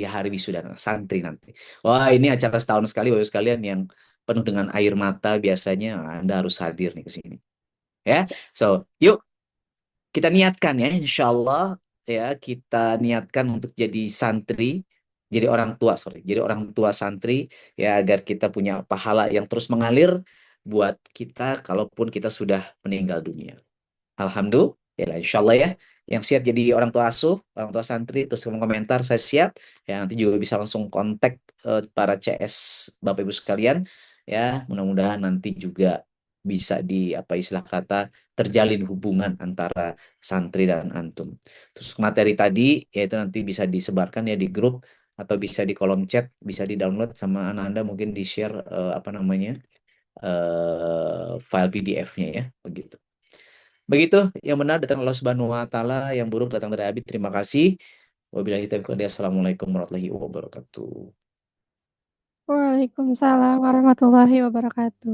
hari wisuda santri nanti. Wah, ini acara setahun sekali Bapak sekalian yang penuh dengan air mata. Biasanya Anda harus hadir nih ke sini ya. So, yuk kita niatkan ya, insya Allah ya, kita niatkan untuk jadi santri, jadi orang tua, sorry, jadi orang tua santri ya, agar kita punya pahala yang terus mengalir buat kita kalaupun kita sudah meninggal dunia. Alhamdulillah, insya Allah ya. Yang siap jadi orang tua asuh, orang tua santri, terus komentar, saya siap. Ya, nanti juga bisa langsung kontak para CS Bapak Ibu sekalian. Ya, mudah-mudahan nanti juga bisa apa istilah kata, terjalin hubungan antara santri dan antum. Terus materi tadi, yaitu nanti bisa disebarkan ya di grup, atau bisa di kolom chat, bisa di-download sama anak Anda, mungkin di-share apa namanya, file PDF-nya ya, begitu. Begitu, yang benar datang Allah Subhanahu wa taala, yang buruk datang dari Abi. Terima kasih. Wabillahi taufiq wal hidayah. Assalamualaikum warahmatullahi wabarakatuh. Waalaikumsalam warahmatullahi wabarakatuh.